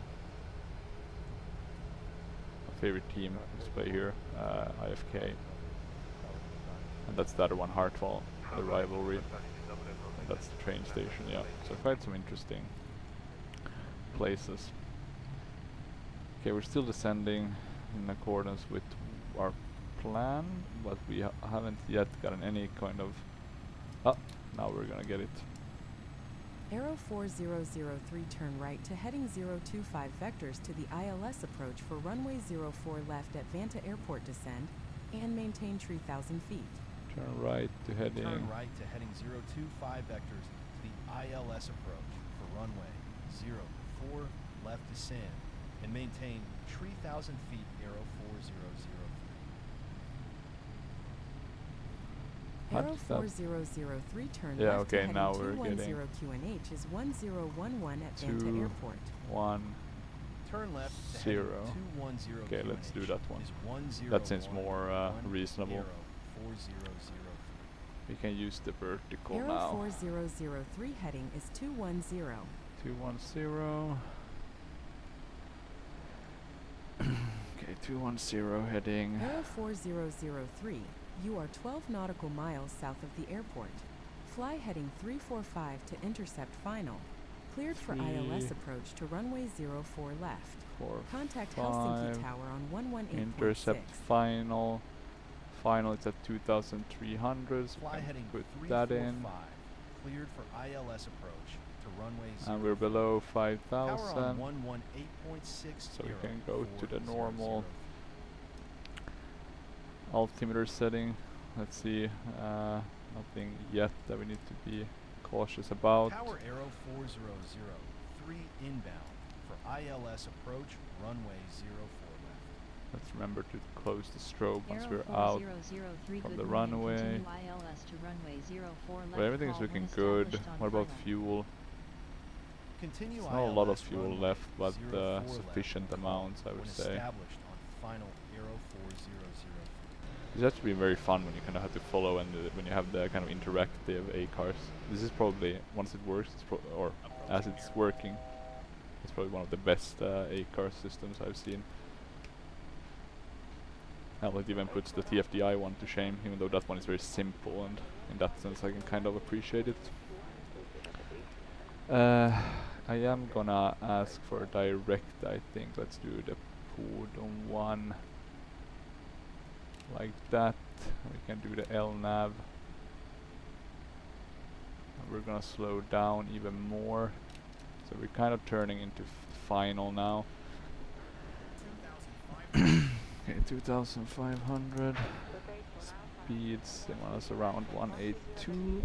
S1: My favorite team is play here, EFHK. And that's the other one, Hartwall, the rivalry. And that's the train station, yeah. So quite some interesting places. Okay, we're still descending in accordance with our plan, but we haven't yet gotten any kind of... Ah, now we're gonna get it.
S2: Arrow 4003, turn right to heading 025 vectors to the ILS approach for runway 04 left at Vanta Airport, descend and maintain 3,000 feet.
S1: Turn right to heading...
S6: Turn right to heading 025 vectors to the ILS approach for runway 04 left descend and maintain 3,000 feet, Arrow 4003.
S2: Arrow 4003, turn
S1: Yeah,
S2: left
S1: okay,
S2: to heading
S1: now we're
S2: 210
S1: getting
S2: QNH is 1011 at Vanta Airport.
S1: 1
S6: Turn left to
S1: 0.
S6: heading 210
S1: Okay, let's do that one.
S6: is 101
S1: That seems more reasonable.
S6: Arrow 4003.
S1: We can use the vertical
S2: Arrow
S1: now.
S2: 4003, heading is 210.
S1: 210. Okay, 210 heading.
S2: Arrow 4003, you are 12 nautical miles south of the airport. Fly heading 345 to intercept final. Cleared for ILS approach to runway 04 left.
S1: 4,
S2: Contact
S1: 5.
S2: Helsinki Tower on 118.6.
S1: Intercept final. Final is at 2,300. So we
S6: Fly
S1: can
S6: heading
S1: put that in.
S6: 345. Cleared for ILS approach to runway 04.
S1: And we're below
S6: Power
S1: 5,000.
S6: on 118.6.
S1: So we can go to the normal altimeter setting. Let's see, nothing yet that we need to be cautious about.
S6: Tower Arrow 4003 inbound for ILS approach runway 04 left.
S1: Let's remember to close the strobe once
S9: Arrow
S1: we're out
S9: 4003,
S1: from
S9: good
S1: the
S9: morning,
S1: runway.
S9: continue ILS to runway 04 left.
S1: But everything's
S9: call
S1: looking
S9: when
S1: good.
S9: established on
S1: What about
S9: final.
S1: fuel?
S6: Continue
S1: It's not a lot of
S6: ILS
S1: fuel
S6: runway
S1: left, but
S6: 04
S1: sufficient
S6: left.
S1: amounts, I
S6: When
S1: would say.
S6: established on final Arrow 4003.
S1: It's actually very fun when you kind of have to follow and when you have the kind of interactive A-cars. This is probably, once it works, or as it's working, it's probably one of the best A-car systems I've seen. And it even puts the TFDI one to shame, even though that one is very simple, and in that sense I can kind of appreciate it. I am gonna ask for direct, I think. Let's do the Podon one. like that. We can do the L nav. And we're gonna slow down even more. So we're kind of turning into final now.
S3: 2,500.
S1: Okay, 2,500. Speeds, they want us around 182.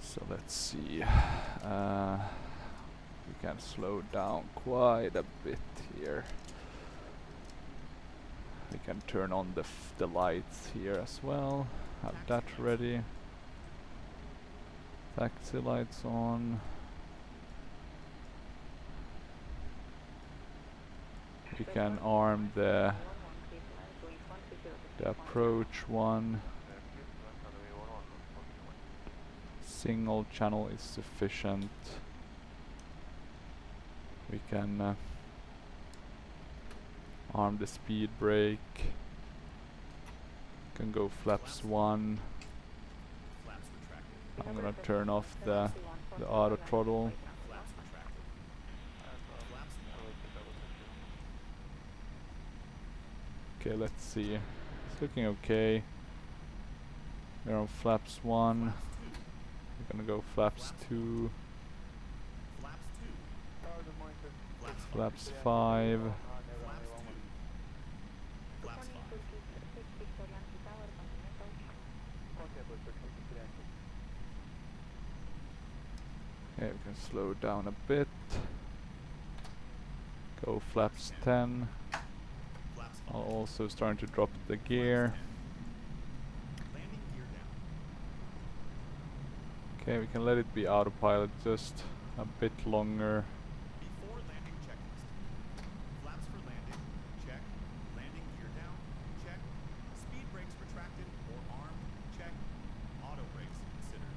S1: So let's see. We can slow down quite a bit here. We can turn on the lights here as well. Have that ready. Taxi lights on. We can arm the approach one. Single channel is sufficient. We can arm the speed brake. Can go flaps 1.
S3: Flaps retracted.
S1: I'm gonna turn off the auto throttle.
S3: Flaps retracted. Flaps
S1: Okay, let's see. It's looking okay. We're on flaps 1. We're gonna go flaps 2.
S3: Flaps 2.
S1: Flaps 5.
S3: Flaps 2. Flaps 5.
S1: Okay, we can slow down a bit. Go flaps 10.
S3: Flaps 5.
S1: I'll also starting to drop the gear.
S3: Landing gear down.
S1: Okay, we can let it be autopilot just a bit longer.
S3: Before landing checklist. Flaps for landing. Check. Landing gear down. Check. Speed brakes retracted or armed. Check. Auto brakes considered.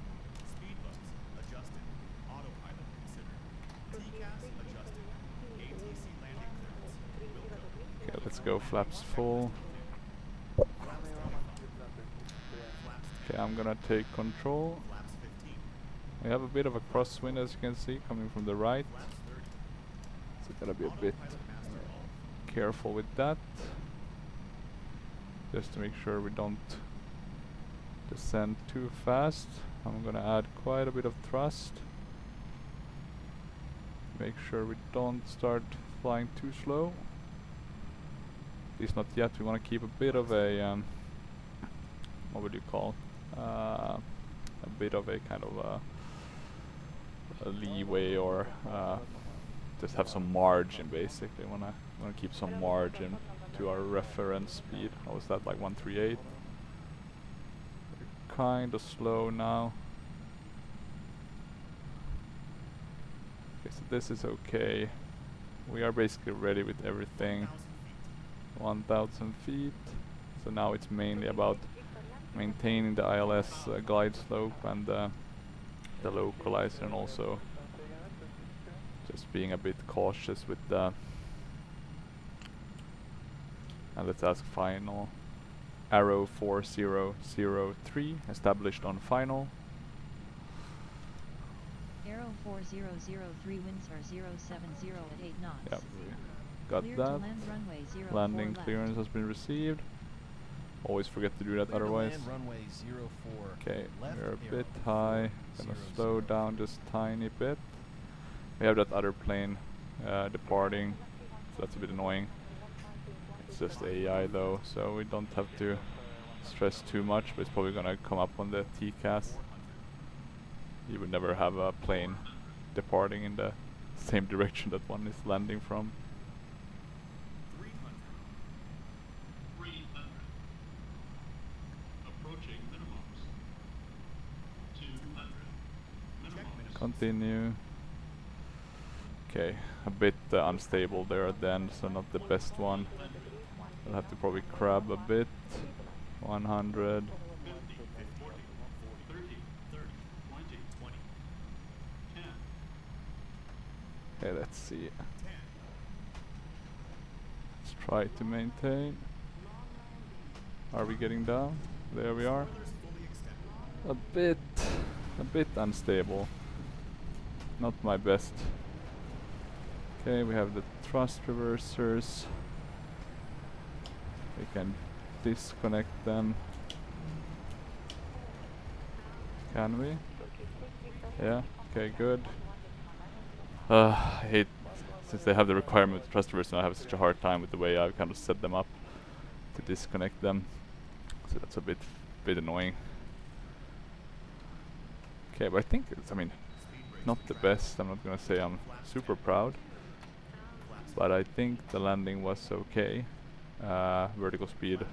S3: Speed bumps adjusted. Autopilot considered. TCAS adjusted. ATC landing clearance. Will go.
S1: Okay, let's go flaps full.
S3: Flaps 25. Flaps 10.
S1: Okay, I'm gonna take control.
S3: Flaps 15.
S1: We have a bit of a crosswind, as you can see, coming from the right.
S3: Flaps 30.
S1: So gotta be a bit
S3: Autopilot master off.
S1: careful with that. Just to make sure we don't descend too fast. I'm gonna add quite a bit of thrust. Make sure we don't start flying too slow. At least not yet. We want to keep a bit of a what would you call a bit of a kind of a leeway, or just have some margin. Basically, want to keep some margin to our reference speed. What was that, like 138? We're kind of slow now. Okay, so this is okay. We are basically ready with everything. 1,000 feet. So now it's mainly about maintaining the ILS glide slope and the localizer, and also just being a bit cautious with the. And let's ask final. Arrow 4003 established on final.
S9: Arrow 4003 winds are 070 at 8 knots.
S1: Yep, we got
S9: Clear
S1: that.
S9: to land runway 04
S1: Landing
S9: left.
S1: clearance has been received. Always forget to do that
S6: Clear to
S1: otherwise.
S6: land runway 04.
S1: Okay,
S6: Left
S1: we're a
S6: arrow
S1: bit high. Gonna slow down just tiny bit. We have that other plane departing, so that's a bit annoying. It's just AI though, so we don't have to stress too much, but it's probably gonna come up on the TCAS. You would never have a plane departing in the same direction that one is landing from.
S3: 300.
S10: 300. Approaching minimums. 200. Minimums.
S1: Continue. Okay, a bit unstable there at the end, so not the best one. I'll have to probably crab a bit. 100.
S10: 50, 40, 30, 30, 20,
S3: 20.
S10: 10.
S1: Okay, let's see.
S3: 10.
S1: Let's try to maintain. Are we getting down? There we are.
S3: Spoilers fully extended.
S1: A bit unstable. Not my best. Okay, we have the thrust reversers. We can disconnect them. Can we? Yeah, okay, good. I hate, since they have the requirement of thrust reversers, I have such a hard time with the way I've kind of set them up to disconnect them. So that's a bit annoying. Okay, but I think it's, I mean, not the best. I'm not gonna say I'm super proud, but I think the landing was okay. Vertical speed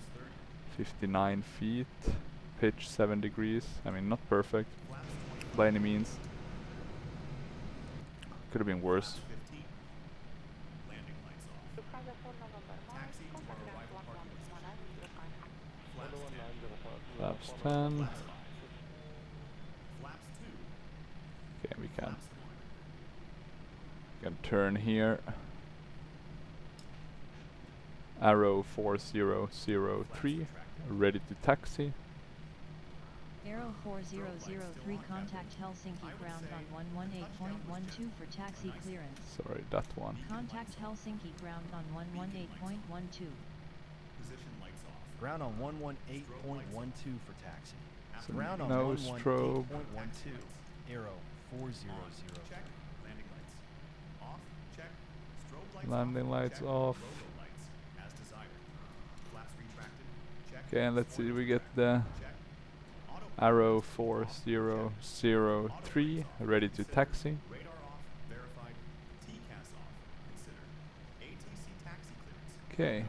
S1: 59 feet, pitch 7 degrees. I mean, not perfect by any means. Could have been worse. Flaps 10. Okay, we can turn here. Arrow 4003, ready to taxi.
S9: Arrow 4003, contact Helsinki ground on 118.12 for taxi clearance.
S1: Sorry, that one.
S9: Contact Helsinki ground on 118.12.
S6: Ground on 118.12 for taxi.
S1: So
S6: Ground on
S1: no strobe.
S6: 118.12. Arrow 4003.
S1: Landing lights off. Okay, and let's see, we get the Arrow 4003 ready to taxi. Okay.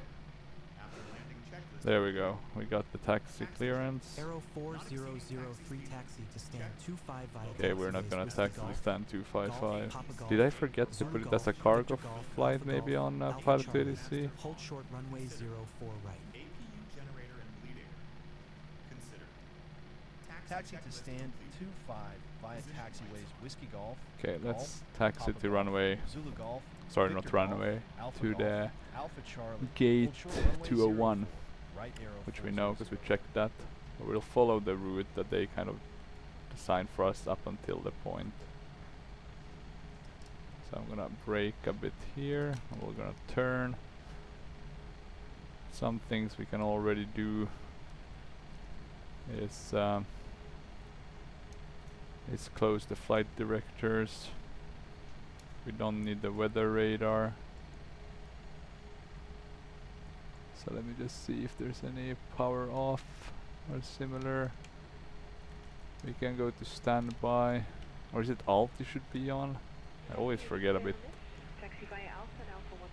S1: There we go. We got the taxi clearance.
S8: Arrow 4003 taxi to stand 25 via
S1: Okay, we're not gonna taxi to stand 255. Did I forget to put it as a cargo flight maybe on Pilot ADC?
S8: Hold short runway 04 right.
S6: Taxi to stand 25 via taxiways Whiskey Golf.
S1: Okay, let's taxi to runway.
S6: Zulu Golf.
S1: Sorry,
S6: Victor
S1: not runway.
S6: Golf,
S1: To
S6: Alpha
S1: the
S6: Golf, Alpha Charlie.
S1: gate
S6: Hold short runway
S1: 201,
S6: 04, right arrow
S1: which we know
S6: 400.
S1: because we checked that. We'll follow the route that they kind of designed for us up until the point. So I'm gonna brake a bit here, and we're gonna turn. Some things we can already do is close the flight directors. We don't need the weather radar. So let me just see if there's any power off or similar. We can go to standby. Or is it alt you should be on? I always forget a bit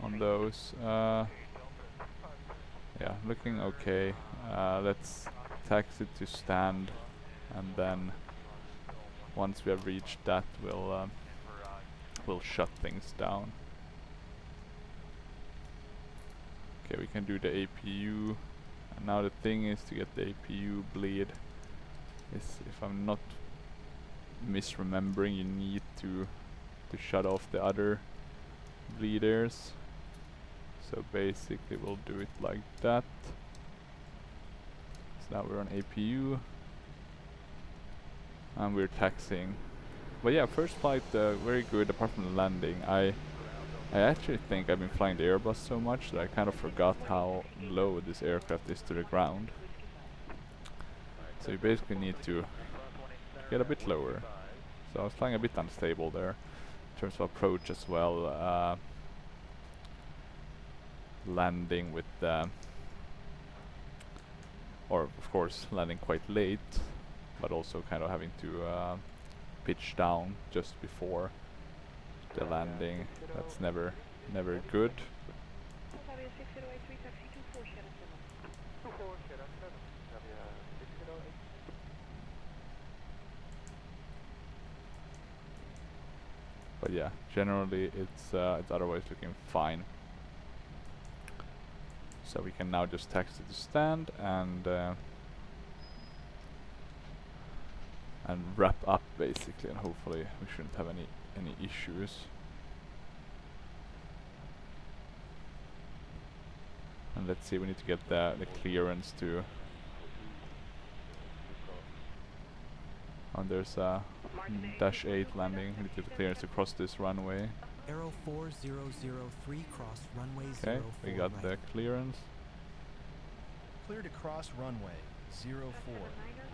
S1: on those. Yeah, looking okay. Let's taxi to stand, and then once we have reached that, we'll shut things down. Okay, we can do the APU. And now the thing is to get the APU bleed. Is, if I'm not misremembering, you need to shut off the other bleeders. So basically we'll do it like that. So now we're on APU. And we're taxiing. But yeah, first flight very good apart from the landing. I actually think I've been flying the Airbus so much that I kind of forgot how low this aircraft is to the ground. So you basically need to get a bit lower. So I was flying a bit unstable there in terms of approach as well. Landing with or of course landing quite late, but also kind of having to pitch down just before the landing. That's never good. But yeah, generally it's otherwise looking fine. So we can now just taxi to stand and wrap up basically, and hopefully we shouldn't have any issues. And let's see, we need to get the clearance to. And there's a -8 landing. We need to get the clearance to cross this runway.
S8: Arrow 4003 cross runway
S1: Okay,
S8: 04
S1: we got
S8: right.
S1: the clearance.
S6: Clear to cross runway 04,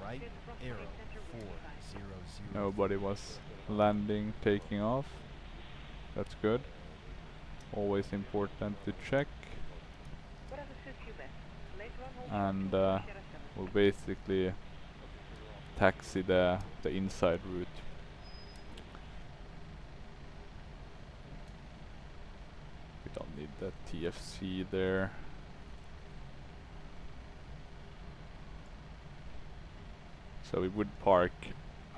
S6: right, arrow 400.
S1: Nobody was landing, taking off. That's good. Always important to check. And we'll basically taxi the inside route. We don't need the TFC there. So we would park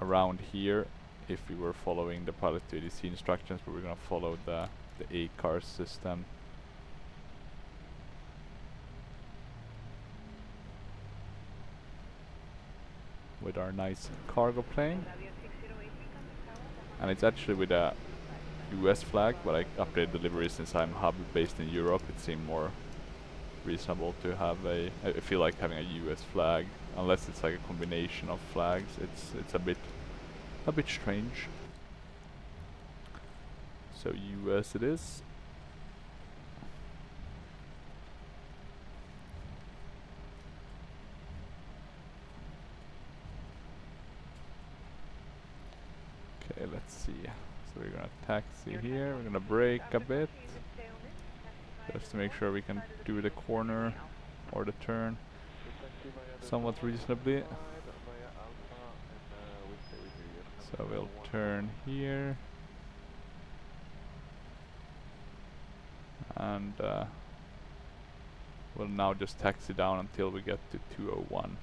S1: around here if we were following the pilot to ADC instructions, but we're gonna follow the A-car system. With our nice cargo plane. And it's actually with a US flag, but I updated the livery since I'm hub based in Europe. It seemed more reasonable to have I feel like having a US flag, unless it's like a combination of flags. It's a bit strange. So US it is. Okay, let's see. So we're gonna taxi here, we're gonna brake a bit just to make sure we can do the corner or the turn somewhat reasonably. So we'll turn here and we'll now just taxi down until we get to 201.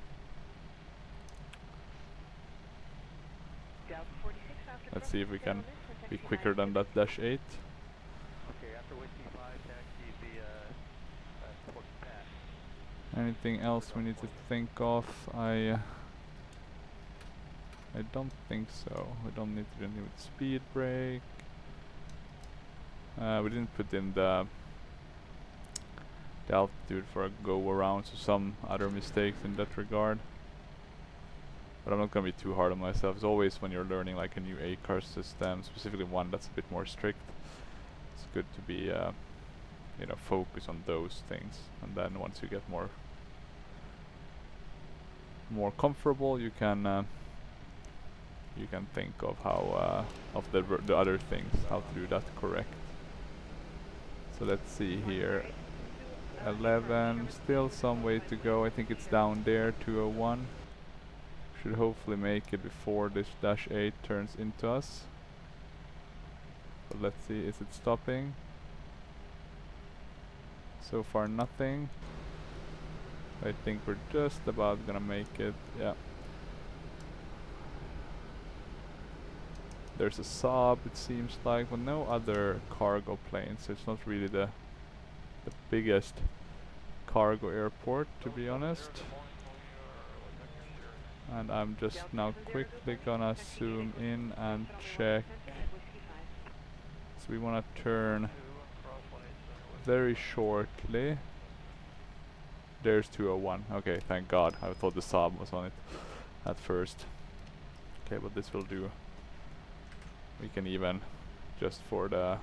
S1: Let's see if we can be quicker than that -8.
S5: Okay, after wasting 5, taxi via port pass.
S1: Anything else we need to think of? I don't think so. We don't need to do anything with speed brake. We didn't put in the altitude for a go around, so some other mistakes in that regard. But I'm not gonna be too hard on myself. It's always when you're learning like a new A-car system, specifically one that's a bit more strict, it's good to be you know, focus on those things, and then once you get more comfortable, you can think of how of the other things, how to do that correct. So let's see here. 11, still some way to go. I think it's down there, 201. Should hopefully make it before this -8 turns into us. But let's see, is it stopping? So far nothing. I think we're just about gonna make it, yeah. There's a Saab, it seems like, but no other cargo planes. So it's not really the biggest cargo airport, to be honest. And I'm just now quickly gonna zoom in and check. So we wanna turn very shortly. There's 201. Okay, thank God. I thought the Saab was on it at first. Okay, but this will do. We can even, just for the...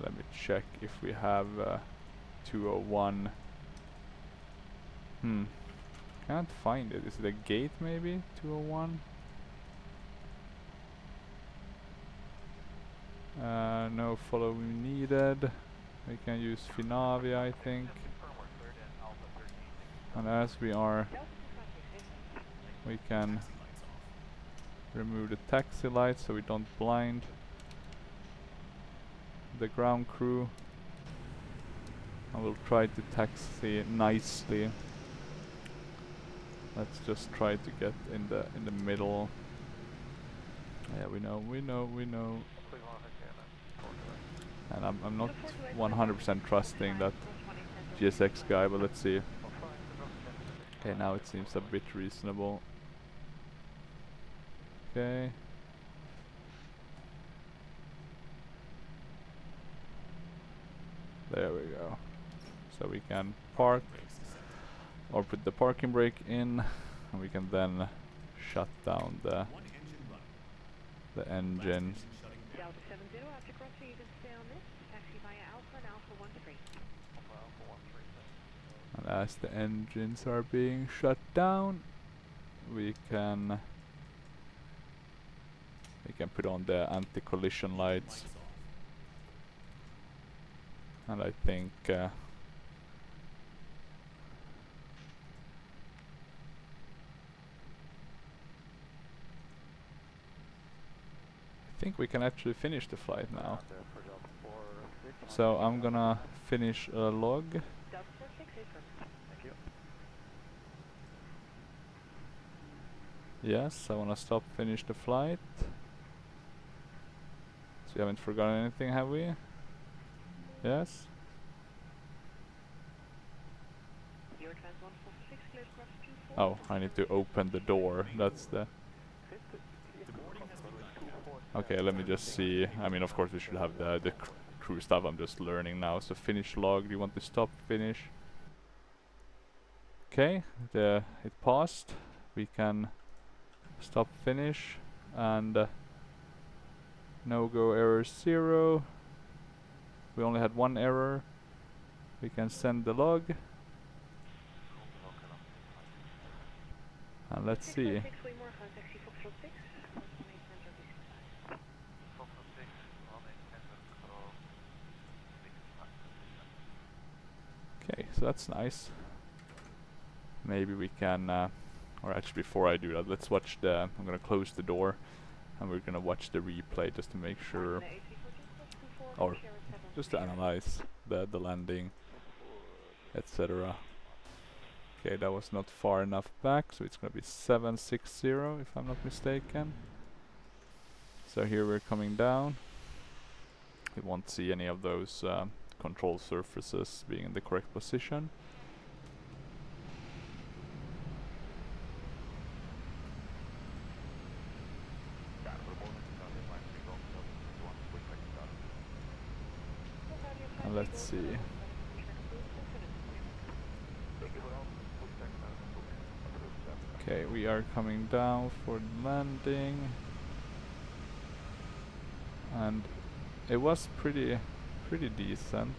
S1: Let me check if we have 201. Can't find it. Is it a gate maybe? 201? No following needed. We can use Finavia, I think. And as we are, we can remove the taxi lights so we don't blind the ground crew. I will try to taxi nicely. Let's just try to get in the middle. Yeah, we know. And I'm not 100% trusting that GSX guy, but let's see. Okay, now it seems a bit reasonable. Okay. There we go. So we can park or put the parking brake in, and we can then shut down the engines.
S5: 0, after crossing you can stay on this. Taxi via Alpha and Alpha 13.
S1: And as the engines are being shut down, we can put on the anti-collision lights. And I think we can actually finish the flight now. So I'm gonna finish a log. Yes, I wanna finish the flight. So we haven't forgotten anything, have we? Yes? Oh, I need to open the door. That's the... Okay, let me just see. I mean, of course we should have the crew stuff. I'm just learning now. So finish log. Do you want to stop finish? Okay, it passed. We can stop finish and no go error 0. We only had one error. We can send the log. And let's see. Okay, so that's nice. Maybe we can, or actually before I do that, let's watch I'm gonna close the door and we're gonna watch the replay just to make sure, or just to analyze the landing, etc. Okay, that was not far enough back, so it's gonna be 760 if I'm not mistaken. So here we're coming down. We won't see any of those control surfaces being in the correct position. And let's see. Okay, we are coming down for the landing. And it was pretty decent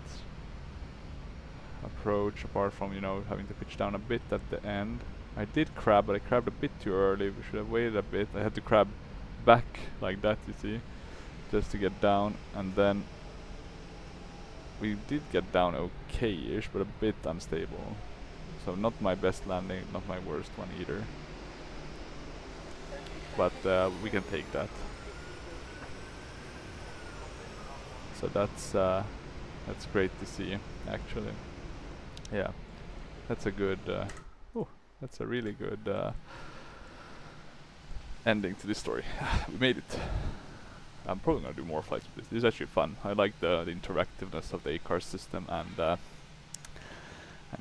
S1: approach, apart from, you know, having to pitch down a bit at the end. I did crab, but I crabbed a bit too early. We should have waited a bit. I had to crab back like that, you see, just to get down, and then we did get down okay-ish, but a bit unstable. So not my best landing, not my worst one either. But we can take that. So that's great to see, actually. Yeah, that's a good. That's a really good ending to this story. We made it. I'm probably gonna do more flights with this. This is actually fun. I like the interactiveness of the A-car system and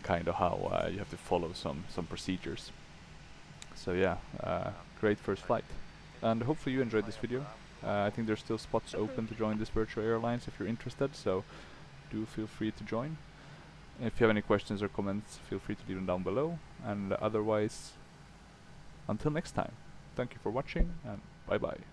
S1: kind of how you have to follow some procedures. So yeah, great first flight. And hopefully you enjoyed this video. I think there's still spots open to join this virtual airlines if you're interested, so do feel free to join. If you have any questions or comments, feel free to leave them down below. And otherwise, until next time, thank you for watching and bye bye.